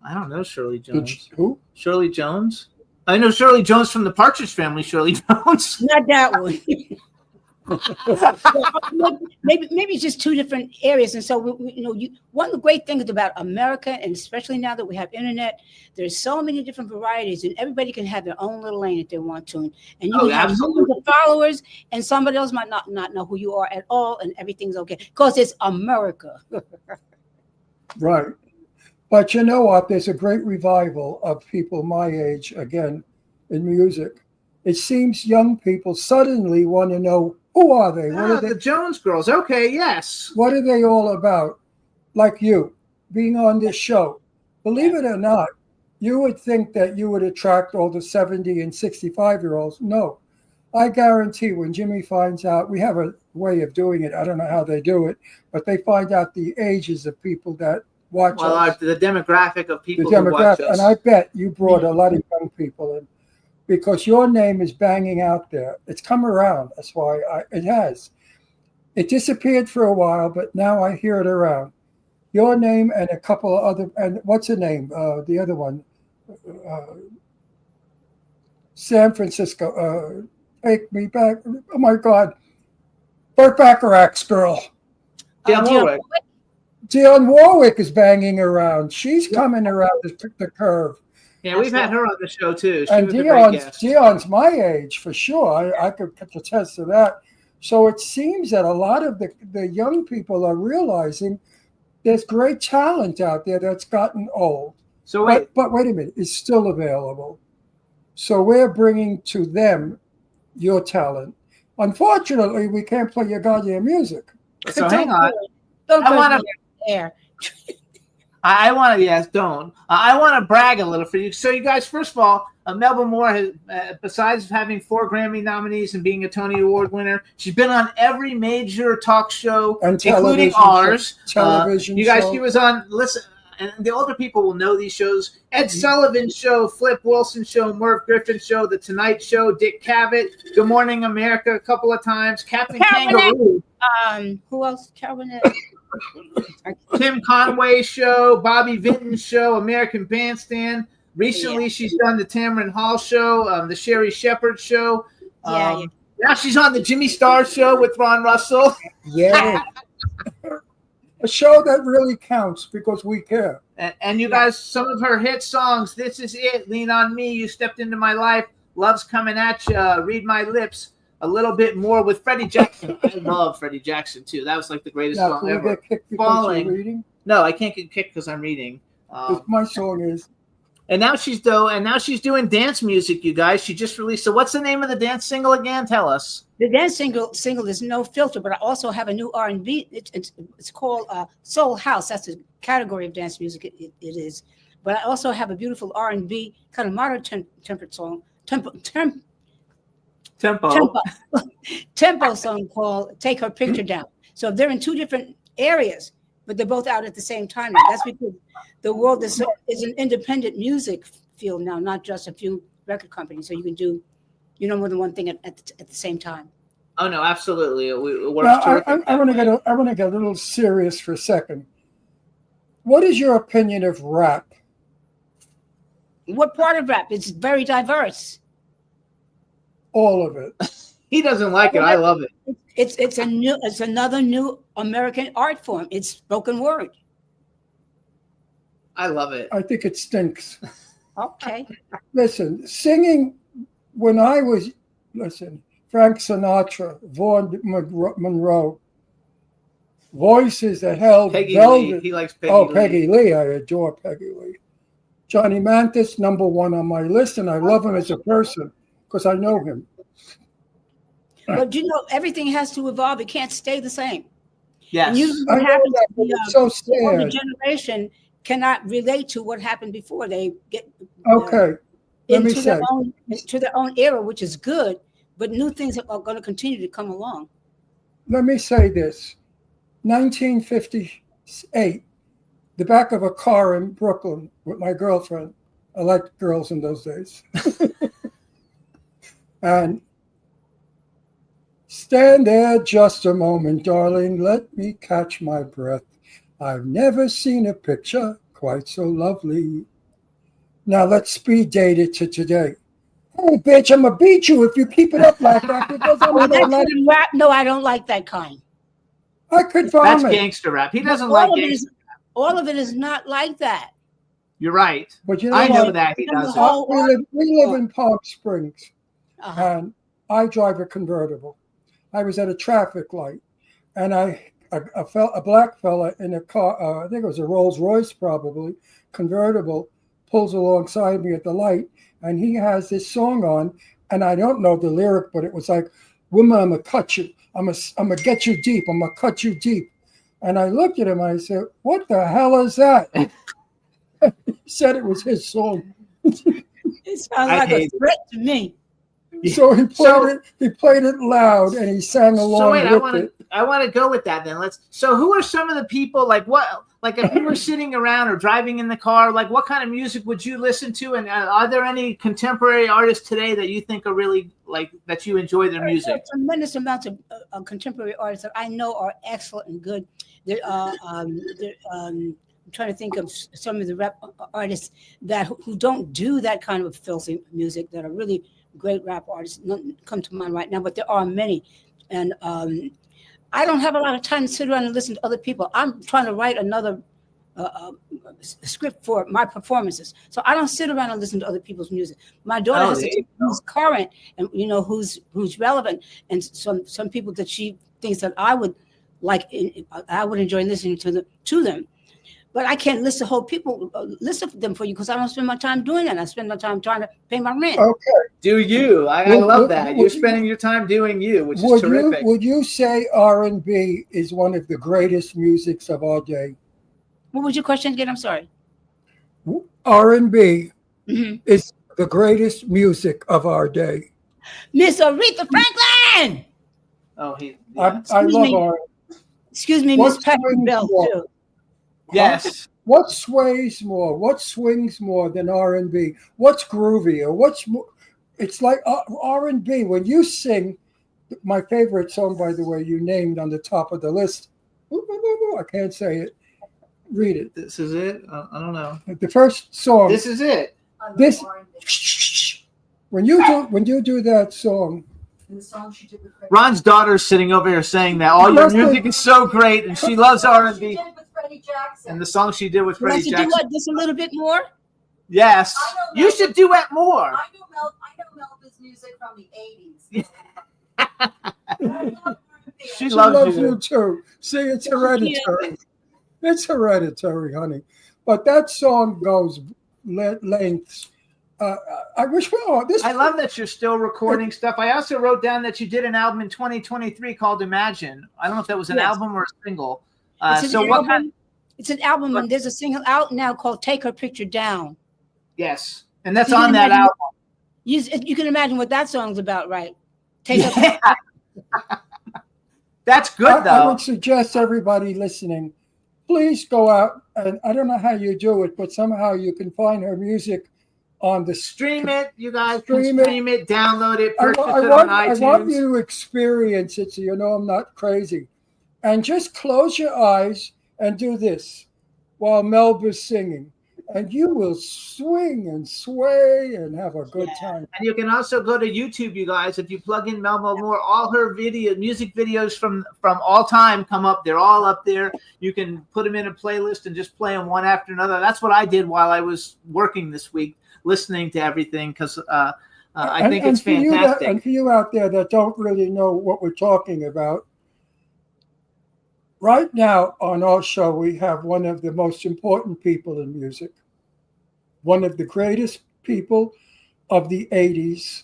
I don't know Shirley Jones. Who? Shirley Jones? I know Shirley Jones from the Partridge Family. Shirley Jones. Not that one. maybe it's just two different areas. And so one of the great things about America, and especially now that we have internet, there's so many different varieties, and everybody can have their own little lane if they want to. And you can have millions of followers, and somebody else might not know who you are at all, and everything's okay because it's America. Right. But you know what? There's a great revival of people my age again in music. It seems young people suddenly want to know, who are they? What are they? The Jones Girls. Okay, yes. What are they all about? Like you, being on this show. Believe it or not, you would think that you would attract all the 70 and 65-year-olds. No. I guarantee when Jimmy finds out, we have a way of doing it. I don't know how they do it, but they find out the ages of people that watch us. The demographic of people The who watch demographic. us. And I bet you brought a lot of young people in because your name is banging out there. It's come around. That's why it has. It disappeared for a while, but now I hear it around. Your name and a couple of other, and what's the name? The other one, San Francisco. Take me back. Oh my God. Burt Bacharach's girl. Dionne Warwick is banging around. She's coming around the curve. Yeah, we've had her on the show too. She and was a great guest. Dionne's my age for sure. I could attest to that. So it seems that a lot of the young people are realizing there's great talent out there that's gotten old. So wait, but wait a minute, it's still available. So we're bringing to them your talent. Unfortunately, we can't play your goddamn music. So hang on. I want to air. I want to, yes, don't. I want to brag a little for you. So, you guys, first of all, Melba Moore has, besides having 4 Grammy nominees and being a Tony Award winner, she's been on every major talk show, and including ours. Television. You guys, she was on. Listen, and the older people will know these shows: Ed Sullivan Show, Flip Wilson Show, Merv Griffin Show, The Tonight Show, Dick Cavett, Good Morning America a couple of times, Captain Kangaroo. Who else? Calvin. Tim Conway Show, Bobby Vinton Show, American Bandstand. Recently, she's done the Tamron Hall Show, the Sherry Shepherd Show. Now she's on the Jimmy Star Show with Ron Russell. Yeah. A show that really counts because we care. And you guys, some of her hit songs, This Is It, Lean on Me, You Stepped Into My Life, Love's Coming At Ya, Read My Lips, A Little Bit More with Freddie Jackson. I love Freddie Jackson, too. That was like the greatest Now, song can ever. you get kicked because you're reading? No, I can't get kicked because I'm reading. My song is. And now she's doing dance music, you guys. She just released. So what's the name of the dance single again? Tell us. The dance single is No Filter, but I also have a new R&B. It's called Soul House. That's the category of dance music. It is. But I also have a beautiful R&B kind of modern tempered song. Tempo song called Take Her Picture Down. So they're in 2 different areas, but they're both out at the same time. That's because the world is an independent music field now, not just a few record companies. So you can do, more than one thing at the same time. Oh no, absolutely. It works. Now, I want to get a little serious for a second. What is your opinion of rap? What part of rap? It's very diverse. All of it. He doesn't like it. I love it. It's another new American art form. It's spoken word. I love it. I think it stinks. Okay. Listen, singing when I was Frank Sinatra, Vaughn Monroe, voices that held Peggy velvet. Lee. He likes Peggy Lee. Peggy Lee. I adore Peggy Lee. Johnny Mathis, #1 on my list, and I love him as a person because I know him. But everything has to evolve. It can't stay the same. Yes. And usually what happens so the older sad. generation cannot relate to what happened before. They get Okay. Let me say. to their own era, which is good, but new things are going to continue to come along. Let me say this. 1958, the back of a car in Brooklyn with my girlfriend. I liked girls in those days. And stand there just a moment, darling. Let me catch my breath. I've never seen a picture quite so lovely. Now let's speed date it to today. Hey, bitch, I'm gonna beat you if you keep it up like that because I'm Well, gonna that's let good rap. No, I don't like that kind. I could That's vomit. gangster rap. He doesn't all like of it gangster. is, all of it is not like that. You're right. But you know I know what? that he Some of the doesn't. whole- We live in Palm Springs, Uh-huh. and I drive a convertible. I was at a traffic light, and a black fella in a car, I think it was a Rolls Royce probably, convertible, pulls alongside me at the light, and he has this song on, and I don't know the lyric, but it was like, "Woman, I'm gonna cut you. I'm gonna get you deep. I'm gonna cut you deep." And I looked at him and I said, "What the hell is that?" He said it was his song. It sounds I like a hate threat to me. So he played So- it. He played it loud, and he sang along So wait, with it. I want to go with that then. So who are some of the people like if you were sitting around or driving in the car, like what kind of music would you listen to? And are there any contemporary artists today that you think are really like that you enjoy their There are music? tremendous amounts of contemporary artists that I know are excellent and good. I'm trying to think of some of the rap artists that who don't do that kind of filthy music that are really great rap artists. None come to mind right now, but there are many. And I don't have a lot of time to sit around and listen to other people. I'm trying to write another script for my performances, so I don't sit around and listen to other people's music. My daughter has to take who's current and who's relevant, and some people that she thinks that I would like. I would enjoy listening to them. But I can't list the whole people, list of them for you because I don't spend my time doing that. I spend my time trying to pay my rent. Okay. Do you? I love that. You're spending your time doing you, which is terrific. Would you say R&B is one of the greatest musics of our day? What was your question again? I'm sorry. R&B Mhm. is the greatest music of our day. Miss Aretha Franklin. Oh, he. I Excuse love me. R&B. Excuse me, What Miss Patrick swings Bell more? too. Yes. What sways more? What swings more than R&B? What's groovier? What's more? It's like R&B. When you sing, my favorite song, by the way, you named on the top of the list. I can't say it. Read it. This is it. I don't know. The first song. This is it. This. When you do that song, Ron's daughter's sitting over here saying that all your music is so great, and she loves R&B. And the song she did with Would I Freddie should do Jackson. what? Just a little bit more? Yes, you should duet more. I know Melba's music from the 80s. She she loves loves you. you too. See, it's hereditary. It's hereditary, honey. But that song goes lengths. I wish I love that you're still recording stuff. I also wrote down that you did an album in 2023 called Imagine. I don't know if that was an Yes. album or a single. It's So an what album. kind? It's an album, and there's a single out now called "Take Her Picture Down." Yes, and that's You can on that imagine- album. You can imagine what that song's about, right? Take her. Yeah. That's good I though. would suggest everybody listening, please go out and I don't know how you do it, but somehow you can find her music on the Stream it, you guys. Stream Can it. stream it, download it, purchase it on I iTunes. want you to experience it so you know I'm not crazy. And just close your eyes and do this while Melba's singing. And you will swing and sway and have a good time. And you can also go to YouTube, you guys. If you plug in Melba Moore, all her music videos from all time come up. They're all up there. You can put them in a playlist and just play them one after another. That's what I did while I was working this week, listening to everything because I think it's fantastic. And for you out there that don't really know what we're talking about, right now on our show, we have one of the most important people in music, one of the greatest people of the 80s,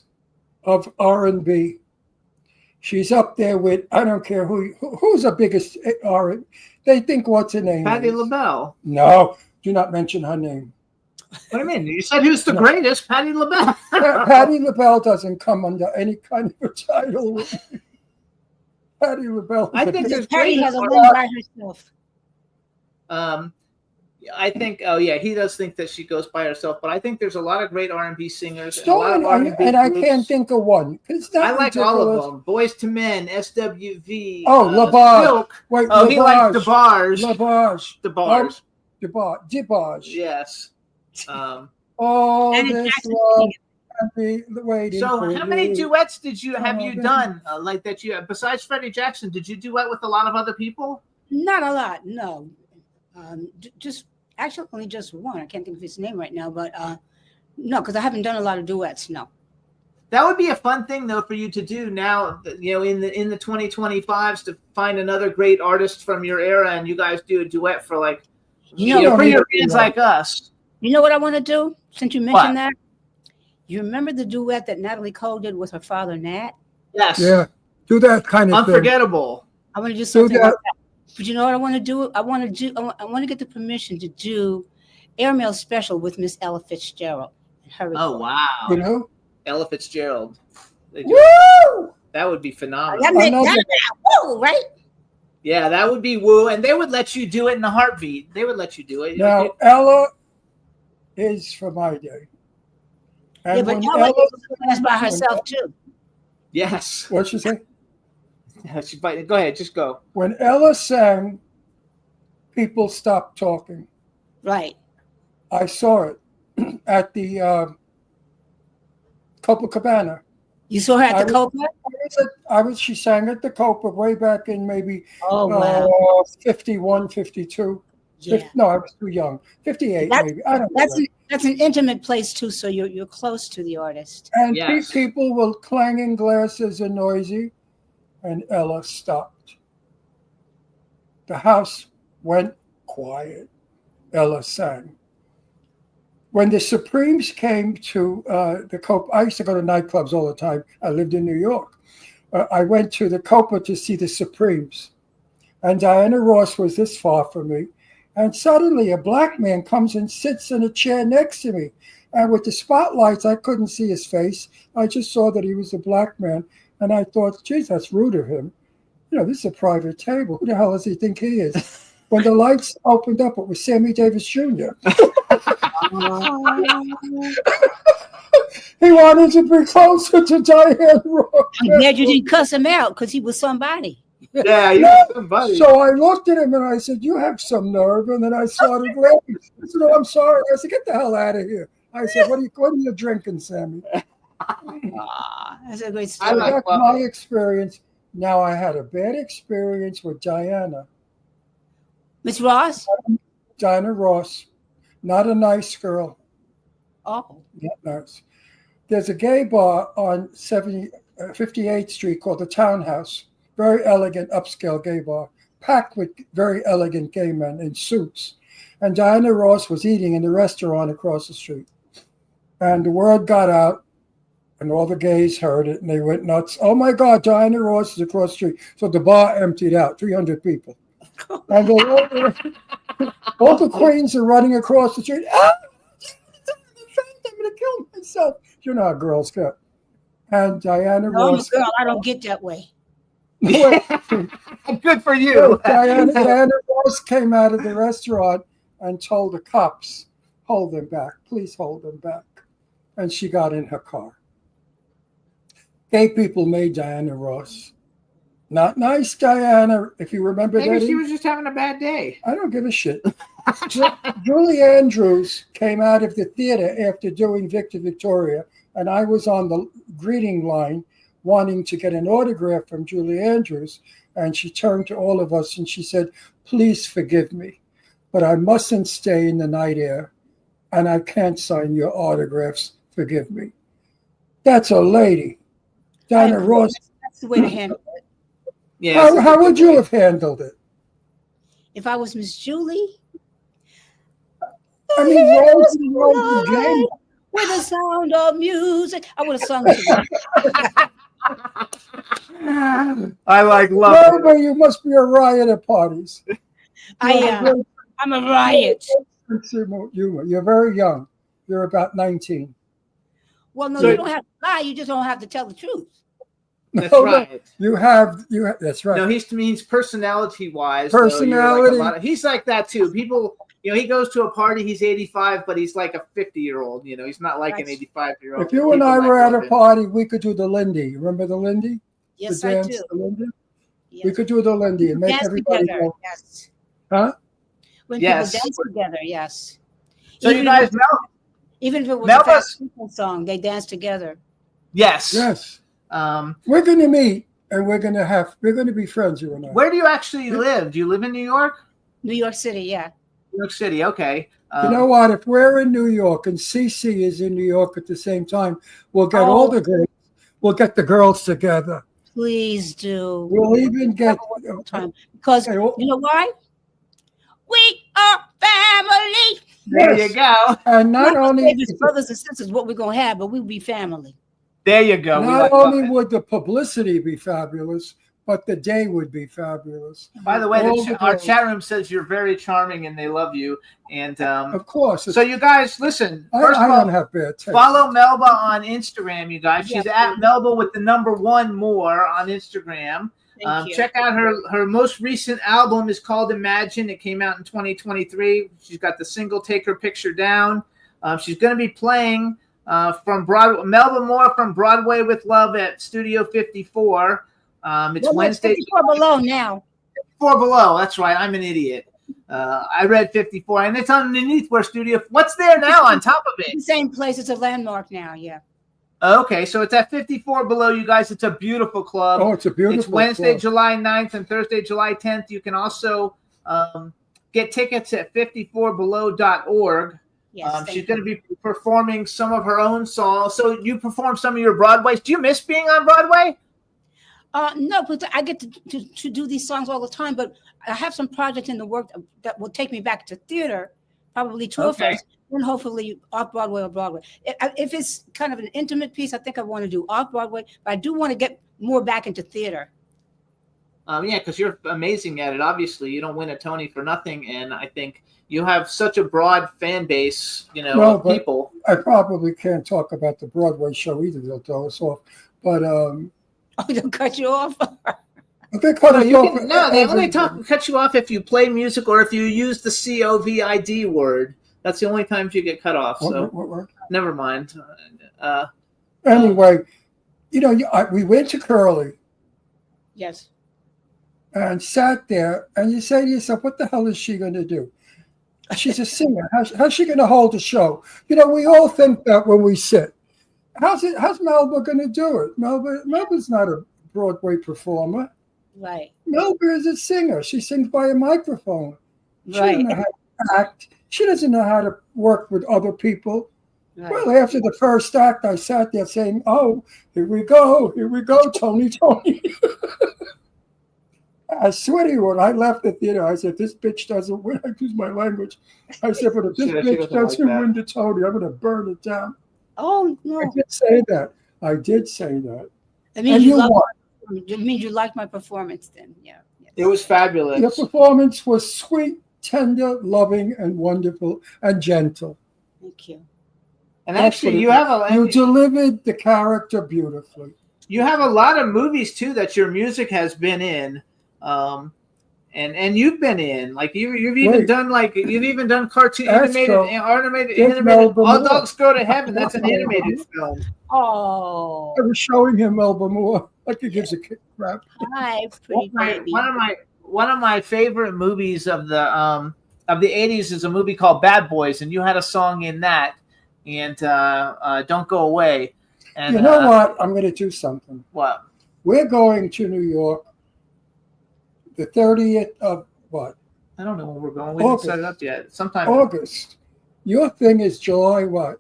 of R&B. She's up there with, I don't care who's the biggest R&B. They think what's her name Patti is. LaBelle. No, do not mention her name. What do you mean? You said who's the greatest? Patti LaBelle. Patti LaBelle doesn't come under any kind of a title. Patti LaBelle. I think there's Patty great has a artists. one by herself. I think. Oh yeah, he does think that she goes by herself, but I think there's a lot of great R&B singers and a lot of R&B and I groups. can't think of one. It's not I like all ridiculous. of them. Boys to Men, SWV. Oh, LaBarge. Silk. Wait, Oh, he likes LaBarge. DeBarge. DeBarge. DeBarge. Yes. Oh, Janet this Jackson love. I'll be waiting So, for how many you. duets have you Oh, done? Like that you besides Freddie Jackson? Did you duet with a lot of other people? Not a lot, no. Just actually only just one. I can't think of his name right now, but no, because I haven't done a lot of duets. No. That would be a fun thing though for you to do now. You know, in the 2025s to find another great artist from your era, and you guys do a duet for like You know, for your you fans know. like us. You know what I want to do? Since you mentioned What? that, you remember the duet that Natalie Cole did with her father, Nat? Yes, Yeah, do that kind of thing. unforgettable. I want to do something that. like that. But you know what I want to do? I want to get the permission to do Airmail special with Miss Ella Fitzgerald. And her Oh recording. wow, You know? Ella Fitzgerald. They do- Woo! That would be phenomenal. That made Another- woo, right? Yeah, that would be woo, and they would let you do it in a heartbeat. They would let you do it. Now, Ella is from my day. And Yeah, but when Ella Ella, that's by herself too. Yes. what'd she say? Go ahead, just go. When Ella sang, people stopped talking. Right. I saw it at the Copacabana. You saw her at I the was- Copa? She sang at the Copa way back in maybe Oh wow. 51, 52. Yeah. No, I was too young. 58 That's- maybe. I don't know. That's an intimate place too, so you're close to the artist. And Yes. people were clanging glasses and noisy, and Ella stopped. The house went quiet. Ella sang. When the Supremes came to the Copa, I used to go to nightclubs all the time. I lived in New York. I went to the Copa to see the Supremes. And Diana Ross was this far from me. And suddenly a black man comes and sits in a chair next to me. And with the spotlights, I couldn't see his face. I just saw that he was a black man. And I thought, geez, that's rude of him. You know, this is a private table. Who the hell does he think he is? When the lights opened up, it was Sammy Davis Jr. He wanted to be closer to Diane Ross. I'm glad you didn't cuss him out because he was somebody. Yeah, you're No. somebody. So I looked at him and I said, you have some nerve. And then I started laughing. I said, oh, I'm sorry. I said, get the hell out of here. I said, what are you drinking, Sammy? That's a great I story. like- That's my experience. Now I had a bad experience with Diana Miss Ross? Ross. Not a nice girl. Oh. Not nice. There's a gay bar on 58th Street called the Townhouse. Very elegant, upscale gay bar, packed with very elegant gay men in suits. And Diana Ross was eating in the restaurant across the street. And the word got out, and all the gays heard it, and they went nuts. Oh my God, Diana Ross is across the street. So the bar emptied out, 300 people. And all the queens are running across the street. Ah! I'm going to kill myself. You know how girls get. And Diana No, I'm a Ross. girl. I don't get that way. Good for you. Diana Ross came out of the restaurant and told the cops, hold them back. Please hold them back. And she got in her car. Gay people made Diana Ross. Not nice, Diana, if you remember Maybe that. she was just having a bad day. I don't give a shit. Julie Andrews came out of the theater after doing Victor Victoria, and I was on the greeting line wanting to get an autograph from Julie Andrews, and she turned to all of us and she said, please forgive me, but I mustn't stay in the night air, and I can't sign your autographs. Forgive me. That's a lady. Diana Ross. That's the way to handle it. Yeah. How would you have handled it? If I was Miss Julie, I mean, Rose the game. with the sound of music, I would have sung to her. I like love. Barbara, you must be a riot at parties. I'm a riot. You're very young. You're about 19. Well, no, So- you don't have to lie. You just don't have to tell the truth. That's No, right. You have. That's right. No, he means personality-wise. Personality. He's like that too. People, he goes to a party. He's 85, but he's like a 50-year-old. He's not like an Right. 85-year-old. If you and I were at a party, we could do the Lindy. Remember the Lindy? Yes, the I dance, do. the Lindy? Yes. We could do the Lindy and make Dance everybody together, go. yes. Huh? When Yes. people dance together, yes. So you Even guys if- know. Even if it was Melba's- a Fast People song, they dance together. Yes. Yes. Um, We're going to meet and we're going to be friends, you and I. where do you actually live? Do you live in New York? New York City, yeah. New York City. Okay. You know what? If we're in New York and Cece is in New York at the same time, we'll get all the girls. We'll get the girls together. Please do. We'll even get time because Okay, well- you know why? We are family. There Yes. you go. and not only It's brothers and sisters, what we're gonna have, but we'll be family. There you go. We not like only that. would the publicity be fabulous, but the day would be fabulous. By the way, all the our girls. chat room says you're very charming and they love you. And Of course. so you guys, listen. I First of don't all, have bad taste. follow Melba on Instagram, you guys. She's Yeah, at Melba with the number 1 more on Instagram. Thank you. Check out her most recent album is called Imagine. It came out in 2023. She's got the single Take Her Picture Down. She's going to be playing from Broadway, Melba Moore from Broadway with Love at Studio 54. It's Well, Wednesday. 54 below now. 54 below. That's right. I'm an idiot. I read 54, and it's underneath where Studio. What's there now on top of The it? same place. It's a landmark now. Yeah. Okay, so it's at 54 below, you guys. It's a beautiful club. Oh, it's a beautiful It's Wednesday, club. July 9th and Thursday, July 10th. You can also get tickets at 54below.org. Yes. thank She's you. going to be performing some of her own songs. So you perform some of your Broadways. Do you miss being on Broadway? No, but I get to do these songs all the time. But I have some projects in the work that will take me back to theater, probably tour Okay. first, then hopefully off Broadway or Broadway. If it's kind of an intimate piece, I think I want to do off Broadway. But I do want to get more back into theater. Yeah, because you're amazing at it. Obviously, you don't win a Tony for nothing, and I think you have such a broad fan base, No, of but- people. I probably can't talk about the Broadway show either. They'll throw us off. But Oh, they'll cut you off. they cut us You off. can, no, they only every- cut you off if you play music or if you use the COVID word. That's the only times you get cut off. So what? never mind. Anyway, we went to Curly Yes. and sat there, and you say to yourself, what the hell is she going to do? She's a singer. How's she going to hold a show? We all think that when we sit. How's Melba going to do it? Melba's not a Broadway performer. Right. Melba is a singer. She sings by a microphone. She Right. doesn't know how to act. She doesn't know how to work with other people. Right. Well, after the first act, I sat there saying, "Oh, here we go, Tony." I swear to you, when I left the theater, I said, "This bitch doesn't win." I use my language. I said, "But if this She bitch doesn't like doesn't that. win the Tony, I'm going to burn it down." Oh I no. did say that. I did say that. That means And you you love. won. It means you liked my performance. Then, yeah. It was fabulous. Your performance was sweet, tender, loving, and wonderful, and gentle. Thank you. And That's actually, what you have You delivered the character beautifully. you have a lot of movies too that your music has been in, and you've been in. Like you've even Wait. done cartoon Astro. animated. There's Melba All Moore. Dogs Go to Heaven. That's an animated film. Oh, I was showing him Melba Moore like he gives a crap. hi, pretty baby. One of my favorite movies of the 80s is a movie called Bad Boys, and you had a song in that, and Don't Go Away. And You know what? I'm going to do something. What? We're going to New York the 30th of what? I don't know when we're going. We haven't set it up yet. Sometime August. Your thing is July what?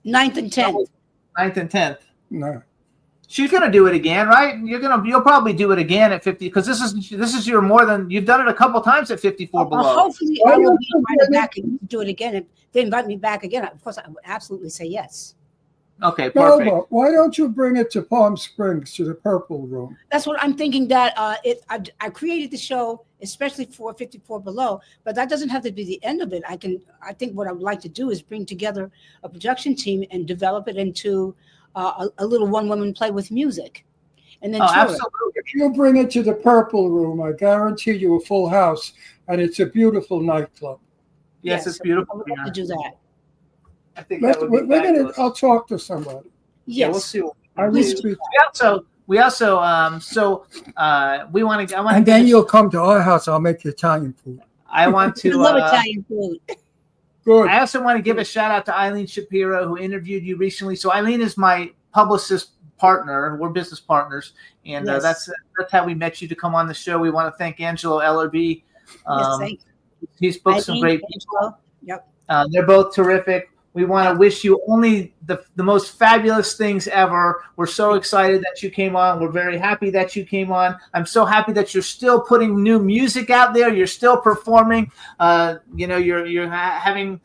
9th and 10th. 9th and 10th. No. She's gonna do it again, right? You'll probably do it again at 50 because this is your more than you've done it a couple times at 54 below. Hopefully, Why I will don't be you invited get back and do it again. If they invite me back again, of course, I would absolutely say yes. Okay, perfect. Melba, why don't you bring it to Palm Springs to the Purple Room? That's what I'm thinking. That I created the show especially for 54 below, but that doesn't have to be the end of it. I think what I would like to do is bring together a production team and develop it into a little one-woman play with music, and then tour it. Absolutely. If you bring it to the Purple Room, I guarantee you a full house, and it's a beautiful nightclub. Yes, it's beautiful. I would love to do that. I think that would be fabulous. I'll talk to somebody. Yeah, Yes. we'll see. What I we will can do. speak. We also we want to. I want And to. then you'll come to our house. I'll make you Italian food. I want I to. love Italian food. Good. I also want to give a shout out to Eileen Shapiro, who interviewed you recently. So Eileen is my publicist partner. We're business partners, and Yes. that's how we met you to come on the show. We want to thank Angelo Ellerby. Yes, thank you. He's booked some great people. Yep. They're both terrific. We want to wish you only the most fabulous things ever. We're so excited that you came on. We're very happy that you came on. I'm so happy that you're still putting new music out there. You're still performing. You're having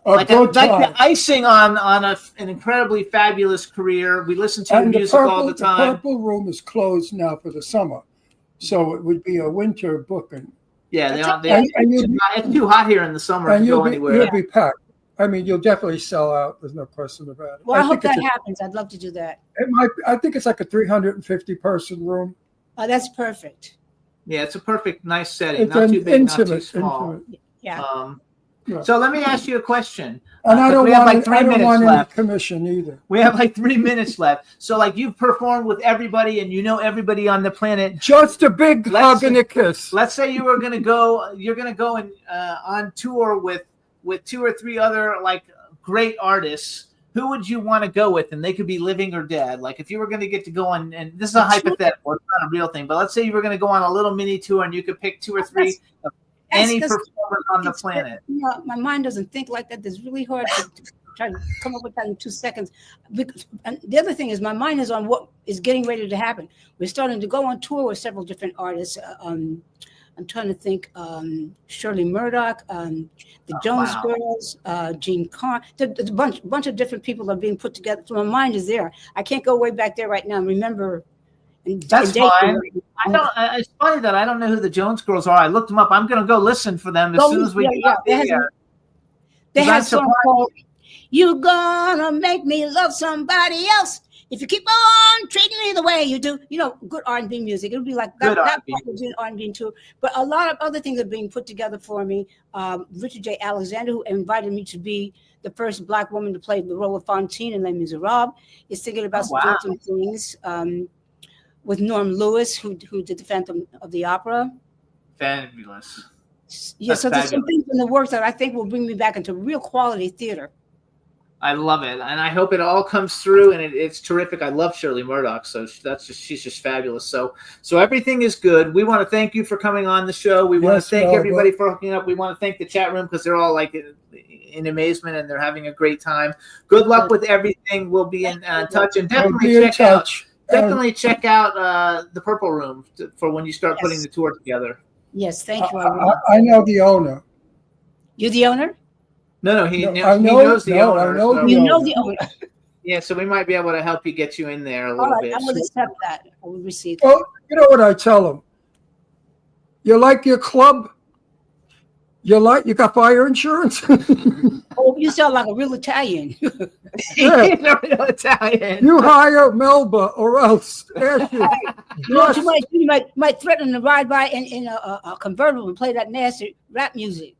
like the icing on an incredibly fabulous career. We listen to your music all the time. The Purple Room is closed now for the summer, so it would be a winter booking. Yeah, it's too hot here in the summer to go anywhere. You'll be packed. I mean, you'll definitely sell out. There's no question about it. Well, I hope that happens. I'd love to do that. I think it's like a 350-person room. Oh, that's perfect. Yeah, it's a perfect, nice setting. It's not too big, intimate, not too small. Yeah. So let me ask you a question. And I don't want, like 3 minutes any left. commission either. We have like 3 minutes left. So like you've performed with everybody and you know everybody on the planet. Just a big hug and a kiss. Let's say you're going to go and on tour with 2 or 3 other like great artists. Who would you want to go with? And they could be living or dead. Like if you were going to get to go on, and this is a hypothetical, it's not a real thing, but let's say you were going to go on a little mini tour and you could pick 2 or 3 of any performers on the planet. My mind doesn't think like that. It's really hard to try to come up with that in 2 seconds. And the other thing is my mind is on what is getting ready to happen. We're starting to go on tour with several different artists. I'm trying to think. Shirley Murdoch, the Jones Girls, Gene Carr. There's a bunch of different people that are being put together. So my mind is there. I can't go way back there right now and remember. That's fine. It's funny that I don't know who the Jones Girls are. I looked them up. I'm going to go listen for them as soon as we get there. They have a song called "You Gonna Make Me Love Somebody Else If You Keep On Treating Me the Way You Do." You know, good R&B music. It would be like that. That would be R&B too. But a lot of other things are being put together for me. Richard J. Alexander, who invited me to be the first Black woman to play the role of Fantine in Les Miserables, is thinking about doing some things. With Norm Lewis, who did the Phantom of the Opera. Fabulous. Yeah, so there's some things in the works that I think will bring me back into real quality theater. I love it, and I hope it all comes through, and it's terrific. I love Shirley Murdoch, so she's just fabulous. So everything is good. We want to thank you for coming on the show. We want to thank everybody for hooking up. We want to thank the chat room because they're all like in amazement and they're having a great time. Good luck with everything. We'll be in touch, and definitely check out the Purple Room for when you start putting the tour together. Yes, thank you. I know the owner. You're the owner? No, he knows the owner. You know the owner. Yeah, so we might be able to help you get you in there a little bit. I will accept that. I will receive that. Well, you know what I tell them? You like your club? You got fire insurance? Oh, you sound like a real Italian. Yeah. He's a real Italian. You hire Melba or else Ashley. You might threaten to ride by in a convertible and play that nasty rap music.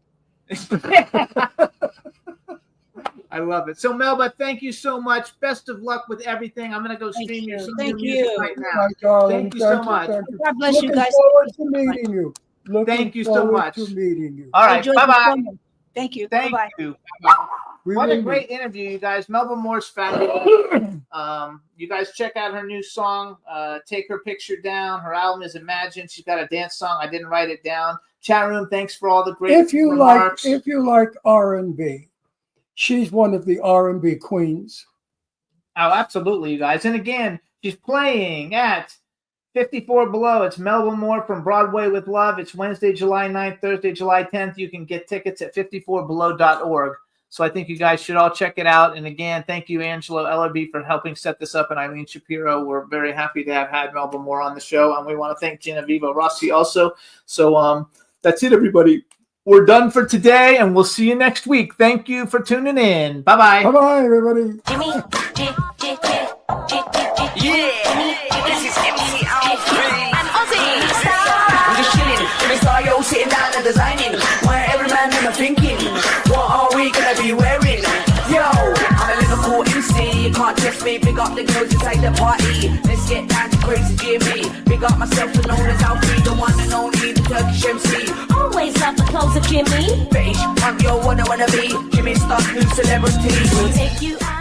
I love it. So Melba, thank you so much. Best of luck with everything. I'm going to go stream your music right now. Darling, thank you so much. God bless you guys. Looking forward to meeting you. Thank you so much. To meeting you. All right, bye-bye. Thank you. Thank Bye-bye. you. What a great interview, you guys. Melba Moore's fabulous. You guys check out her new song, Take Her Picture Down. Her album is Imagine. She's got a dance song. I didn't write it down. Chat room, thanks for all the great remarks. If you like R&B, she's one of the R&B queens. Oh, absolutely, you guys. And again, she's playing at 54 Below. It's Melba Moore from Broadway with Love. It's Wednesday, July 9th, Thursday, July 10th. You can get tickets at 54below.org. So I think you guys should all check it out. And again, thank you, Angelo Ellerby, for helping set this up, and Eileen Shapiro. We're very happy to have had Melba Moore on the show, and we want to thank Genevieve Rossi also. So that's it, everybody. We're done for today, and we'll see you next week. Thank you for tuning in. Bye-bye. Bye-bye, everybody. This is MC Alfie. I'm just chilling in the style, sitting down and designing. Where every man in my thinking, what are we gonna be wearing? Yo, I'm a Liverpool MC. You can't test me. Big up the girls inside the party. Let's get down to crazy Jimmy. Big up myself and known as Alfie, the one and only, the Turkish MC. Always love the clothes of Jimmy. Betty I'm your wanna be Jimmy Star's new celebrity. We'll take you out.